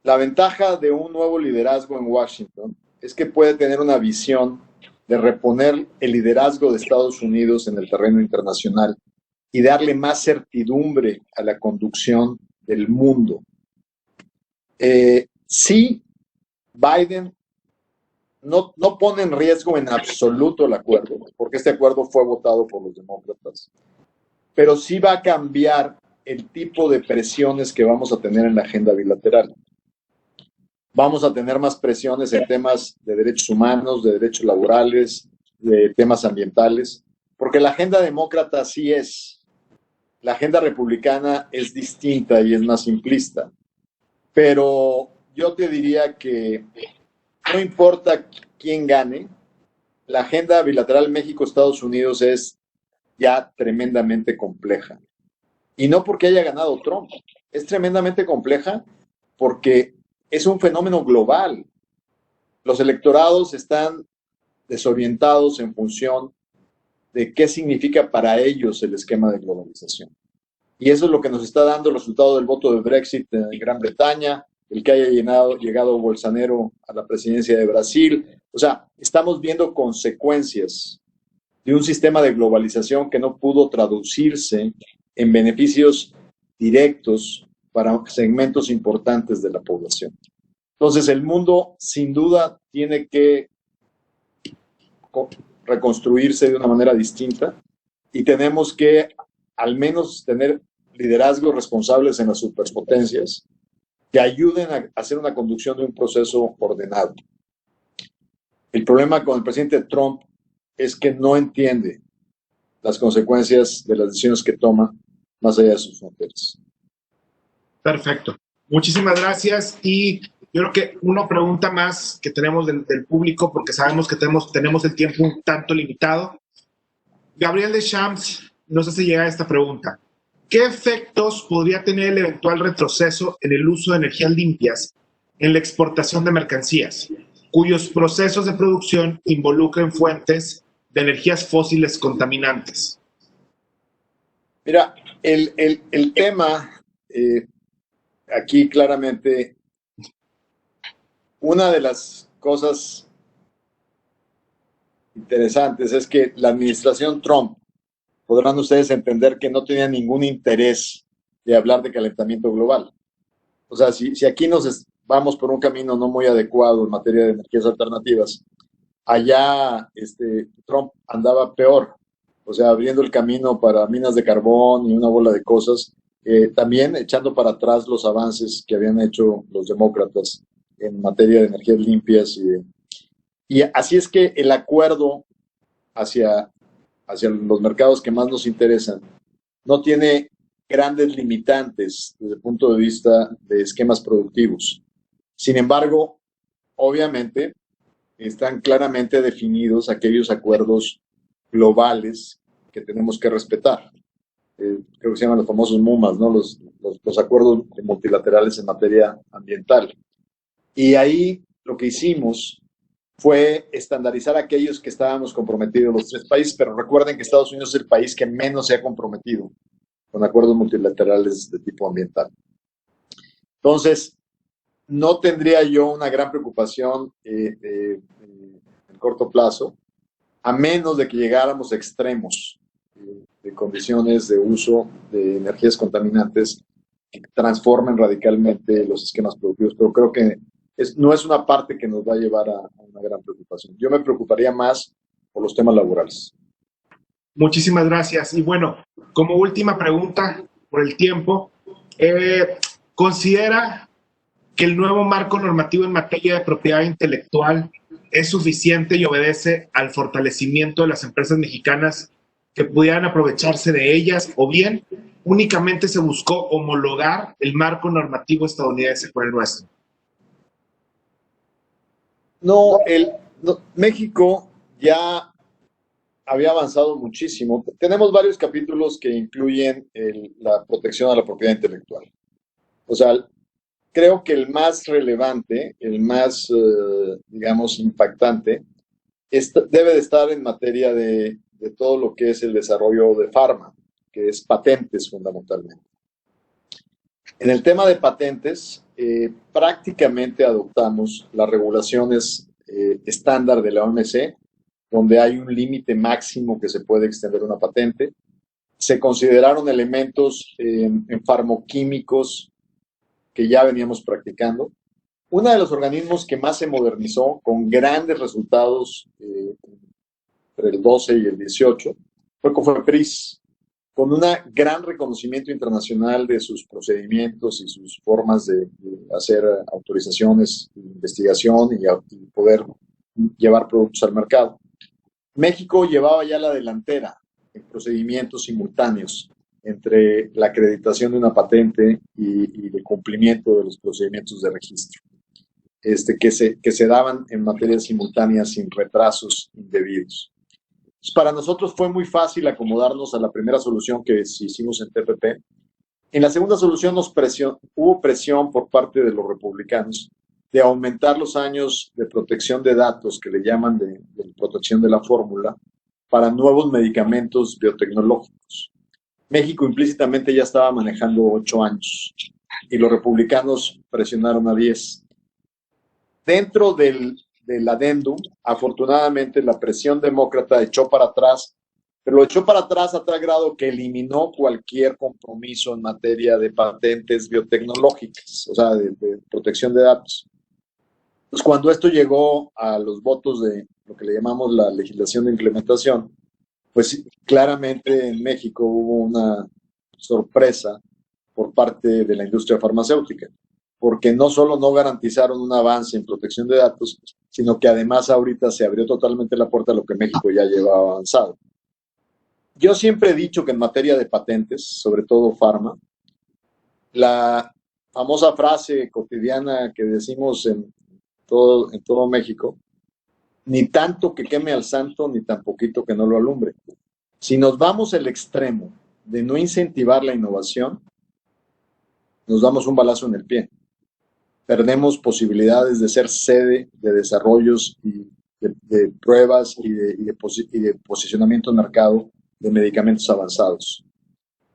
La ventaja de un nuevo liderazgo en Washington es que puede tener una visión de reponer el liderazgo de Estados Unidos en el terreno internacional y darle más certidumbre a la conducción del mundo. Sí, Biden no pone en riesgo en absoluto el acuerdo, porque este acuerdo fue votado por los demócratas, pero sí va a cambiar el tipo de presiones que vamos a tener en la agenda bilateral. Vamos a tener más presiones en temas de derechos humanos, de derechos laborales, de temas ambientales, porque la agenda demócrata sí es. La agenda republicana es distinta y es más simplista. Pero yo te diría que no importa quién gane, la agenda bilateral México-Estados Unidos es ya tremendamente compleja. Y no porque haya ganado Trump, es tremendamente compleja porque es un fenómeno global. Los electorados están desorientados en función de qué significa para ellos el esquema de globalización. Y eso es lo que nos está dando el resultado del voto de Brexit en Gran Bretaña, el que haya llegado Bolsonaro a la presidencia de Brasil. O sea, estamos viendo consecuencias de un sistema de globalización que no pudo traducirse en beneficios directos para segmentos importantes de la población. Entonces, el mundo sin duda tiene que reconstruirse de una manera distinta y tenemos que al menos tener liderazgos responsables en las superpotencias que ayuden a hacer una conducción de un proceso ordenado. El problema con el presidente Trump es que no entiende las consecuencias de las decisiones que toma más allá de sus fronteras. Perfecto. Muchísimas gracias. Y yo creo que una pregunta más que tenemos del público, porque sabemos que tenemos el tiempo un tanto limitado. Gabriel Deschamps nos hace llegar esta pregunta. ¿Qué efectos podría tener el eventual retroceso en el uso de energías limpias en la exportación de mercancías, cuyos procesos de producción involucren fuentes de energías fósiles contaminantes? Mira, el tema aquí claramente, una de las cosas interesantes es que la administración Trump, podrán ustedes entender que no tenía ningún interés de hablar de calentamiento global. O sea, si aquí vamos por un camino no muy adecuado en materia de energías alternativas, allá Trump andaba peor, o sea, abriendo el camino para minas de carbón y una bola de cosas también echando para atrás los avances que habían hecho los demócratas en materia de energías limpias. Y así es que el acuerdo hacia los mercados que más nos interesan no tiene grandes limitantes desde el punto de vista de esquemas productivos. Sin embargo, obviamente, están claramente definidos aquellos acuerdos globales que tenemos que respetar. Creo que se llaman los famosos MUMAS, ¿no? Los acuerdos multilaterales en materia ambiental. Y ahí lo que hicimos fue estandarizar aquellos que estábamos comprometidos los 3 países, pero recuerden que Estados Unidos es el país que menos se ha comprometido con acuerdos multilaterales de tipo ambiental. Entonces, no tendría yo una gran preocupación en corto plazo, a menos de que llegáramos a extremos de condiciones de uso de energías contaminantes que transformen radicalmente los esquemas productivos. Pero creo que no es una parte que nos va a llevar a una gran preocupación. Yo me preocuparía más por los temas laborales. Muchísimas gracias. Y bueno, como última pregunta, por el tiempo, ¿considera que el nuevo marco normativo en materia de propiedad intelectual es suficiente y obedece al fortalecimiento de las empresas mexicanas que pudieran aprovecharse de ellas, o bien únicamente se buscó homologar el marco normativo estadounidense con el nuestro? No, México ya había avanzado muchísimo. Tenemos varios capítulos que incluyen la protección a la propiedad intelectual. O sea, creo que el más relevante, el más, digamos, impactante, debe de estar en materia de todo lo que es el desarrollo de farma, que es patentes fundamentalmente. En el tema de patentes, prácticamente adoptamos las regulaciones estándar de la OMC, donde hay un límite máximo que se puede extender una patente. Se consideraron elementos en farmoquímicos que ya veníamos practicando. Uno de los organismos que más se modernizó con grandes resultados entre el 12 y el 18 fue COFEPRIS, con un gran reconocimiento internacional de sus procedimientos y sus formas de hacer autorizaciones, investigación y poder llevar productos al mercado. México llevaba ya la delantera en procedimientos simultáneos entre la acreditación de una patente y el cumplimiento de los procedimientos de registro, que se daban en materia simultánea sin retrasos indebidos. Para nosotros fue muy fácil acomodarnos a la primera solución que hicimos en TPP. En la segunda solución hubo presión por parte de los republicanos de aumentar los años de protección de datos, que le llaman de protección de la fórmula, para nuevos medicamentos biotecnológicos. México implícitamente ya estaba manejando 8 años y los republicanos presionaron a 10. Dentro del adendum, afortunadamente la presión demócrata echó para atrás, pero lo echó para atrás a tal grado que eliminó cualquier compromiso en materia de patentes biotecnológicas, o sea, de protección de datos. Pues cuando esto llegó a los votos de lo que le llamamos la legislación de implementación, pues claramente en México hubo una sorpresa por parte de la industria farmacéutica, porque no solo no garantizaron un avance en protección de datos, sino que además ahorita se abrió totalmente la puerta a lo que México ya llevaba avanzado. Yo siempre he dicho que en materia de patentes, sobre todo farma, la famosa frase cotidiana que decimos en todo México, ni tanto que queme al santo, ni tan poquito que no lo alumbre. Si nos vamos al extremo de no incentivar la innovación, nos damos un balazo en el pie. Perdemos posibilidades de ser sede de desarrollos y de pruebas y de posicionamiento en mercado de medicamentos avanzados.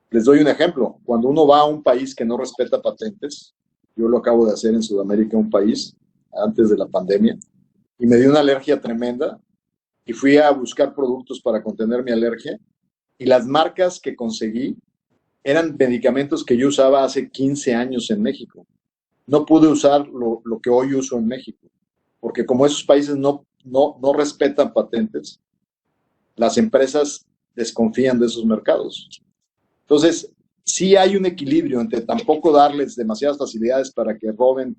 Les doy un ejemplo. Cuando uno va a un país que no respeta patentes, yo lo acabo de hacer en Sudamérica, un país, antes de la pandemia, y me dio una alergia tremenda, y fui a buscar productos para contener mi alergia, y las marcas que conseguí eran medicamentos que yo usaba hace 15 años en México. No pude usar lo que hoy uso en México, porque como esos países no respetan patentes, las empresas desconfían de esos mercados. Entonces, sí hay un equilibrio entre tampoco darles demasiadas facilidades para que roben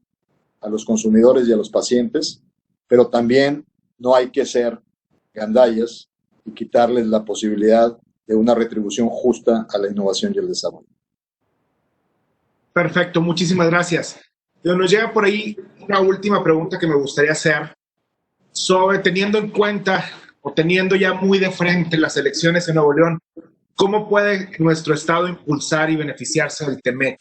a los consumidores y a los pacientes, pero también no hay que ser gandallas y quitarles la posibilidad de una retribución justa a la innovación y el desarrollo. Perfecto, muchísimas gracias. Nos llega por ahí una última pregunta que me gustaría hacer sobre, teniendo en cuenta o teniendo ya muy de frente las elecciones en Nuevo León, ¿cómo puede nuestro estado impulsar y beneficiarse del TEMEC?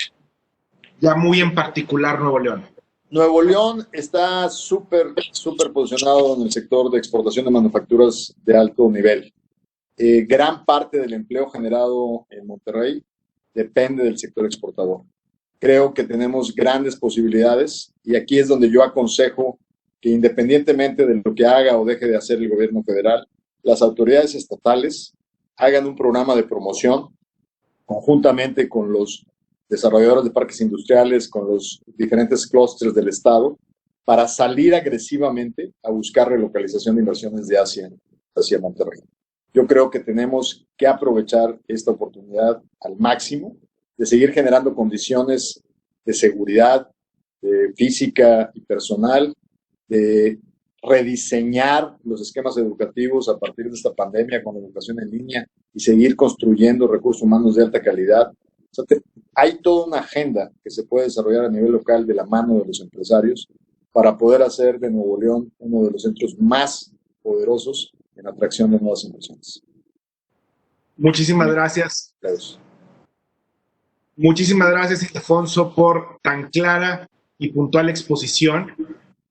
Ya muy en particular Nuevo León. Nuevo León está súper posicionado en el sector de exportación de manufacturas de alto nivel. Gran parte del empleo generado en Monterrey depende del sector exportador. Creo que tenemos grandes posibilidades y aquí es donde yo aconsejo que independientemente de lo que haga o deje de hacer el gobierno federal, las autoridades estatales hagan un programa de promoción conjuntamente con los desarrolladores de parques industriales, con los diferentes clústeres del Estado, para salir agresivamente a buscar relocalización de inversiones de Asia hacia Monterrey. Yo creo que tenemos que aprovechar esta oportunidad al máximo de seguir generando condiciones de seguridad física y personal, de rediseñar los esquemas educativos a partir de esta pandemia con la educación en línea y seguir construyendo recursos humanos de alta calidad. O sea, hay toda una agenda que se puede desarrollar a nivel local de la mano de los empresarios para poder hacer de Nuevo León uno de los centros más poderosos en atracción de nuevas inversiones. Muchísimas gracias. Gracias. Muchísimas gracias, Ildefonso, por tan clara y puntual exposición.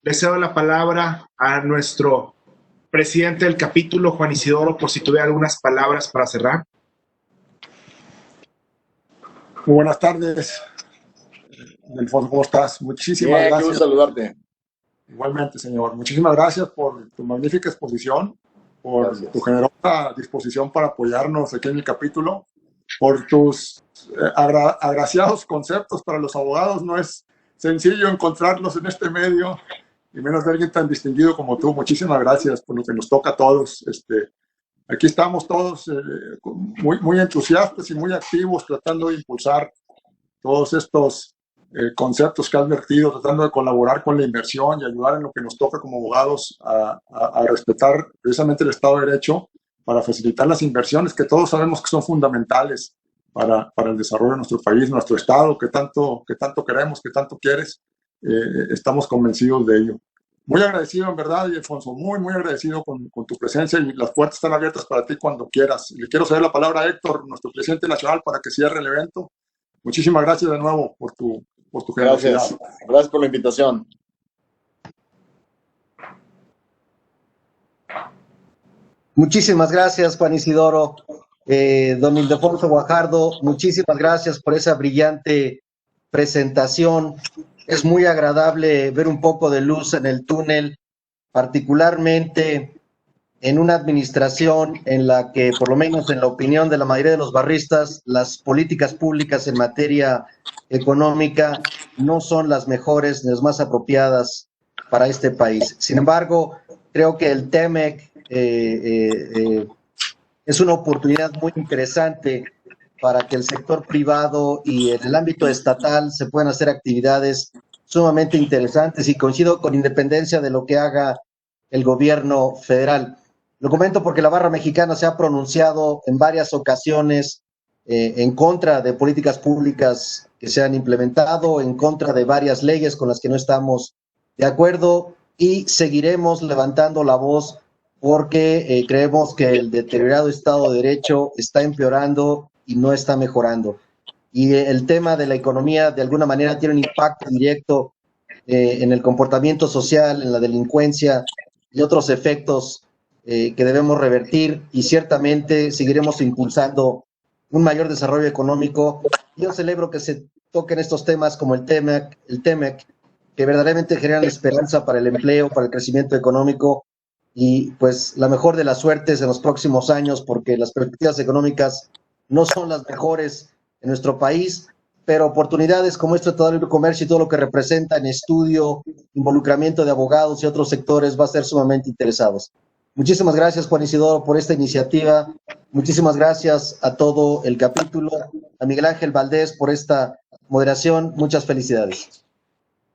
Le cedo la palabra a nuestro presidente del capítulo, Juan Isidoro, por si tuviera algunas palabras para cerrar. Muy buenas tardes, Ildefonso, ¿cómo estás? Muchísimas gracias. Quiero saludarte. Igualmente, señor. Muchísimas gracias por tu magnífica exposición, por tu generosa disposición para apoyarnos aquí en el capítulo, por tus agraciados conceptos para los abogados. No es sencillo encontrarlos en este medio, y menos de alguien tan distinguido como tú. Muchísimas gracias por lo que nos toca a todos. Aquí estamos todos muy entusiastas y muy activos tratando de impulsar todos estos conceptos que has vertido, tratando de colaborar con la inversión y ayudar en lo que nos toca como abogados a respetar precisamente el Estado de Derecho para facilitar las inversiones que todos sabemos que son fundamentales para el desarrollo de nuestro país, nuestro Estado, que tanto queremos, que tanto quieres. Estamos convencidos de ello. Muy agradecido, en verdad, Ildefonso, muy agradecido con tu presencia, y las puertas están abiertas para ti cuando quieras. Le quiero ceder la palabra a Héctor, nuestro presidente nacional, para que cierre el evento. Muchísimas gracias de nuevo por tu generosidad. Gracias por la invitación. Muchísimas gracias, Juan Isidoro. Don Ildefonso Guajardo, muchísimas gracias por esa brillante presentación. Es muy agradable ver un poco de luz en el túnel, particularmente en una administración en la que, por lo menos en la opinión de la mayoría de los barristas, las políticas públicas en materia económica no son las mejores ni las más apropiadas para este país. Sin embargo, creo que el TEMEC es una oportunidad muy interesante para que el sector privado y en el ámbito estatal se puedan hacer actividades sumamente interesantes, y coincido con independencia de lo que haga el gobierno federal. Lo comento porque la Barra Mexicana se ha pronunciado en varias ocasiones en contra de políticas públicas que se han implementado, en contra de varias leyes con las que no estamos de acuerdo, y seguiremos levantando la voz porque creemos que el deteriorado Estado de Derecho está empeorando y no está mejorando. Y el tema de la economía de alguna manera tiene un impacto directo en el comportamiento social, en la delincuencia y otros efectos que debemos revertir, y ciertamente seguiremos impulsando un mayor desarrollo económico. Yo celebro que se toquen estos temas como el TEMEC, que verdaderamente generan esperanza para el empleo, para el crecimiento económico, y pues la mejor de las suertes en los próximos años, porque las perspectivas económicas no son las mejores en nuestro país, pero oportunidades como este Tratado de Libre Comercio y todo lo que representa en estudio, involucramiento de abogados y otros sectores va a ser sumamente interesados. Muchísimas gracias, Juan Isidoro, por esta iniciativa, Muchísimas gracias a todo el capítulo, a Miguel Ángel Valdés por esta moderación. Muchas felicidades.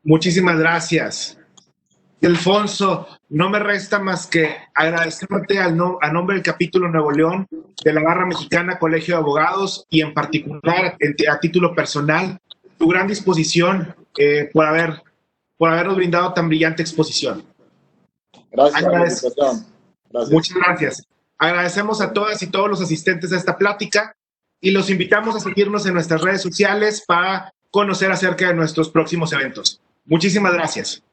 Muchísimas gracias. Alfonso, no me resta más que agradecerte a nombre del capítulo Nuevo León de la Barra Mexicana Colegio de Abogados y en particular a título personal tu gran disposición por habernos brindado tan brillante exposición. Gracias por la invitación. Gracias. Muchas gracias. Agradecemos a todas y todos los asistentes a esta plática y los invitamos a seguirnos en nuestras redes sociales para conocer acerca de nuestros próximos eventos. Muchísimas gracias.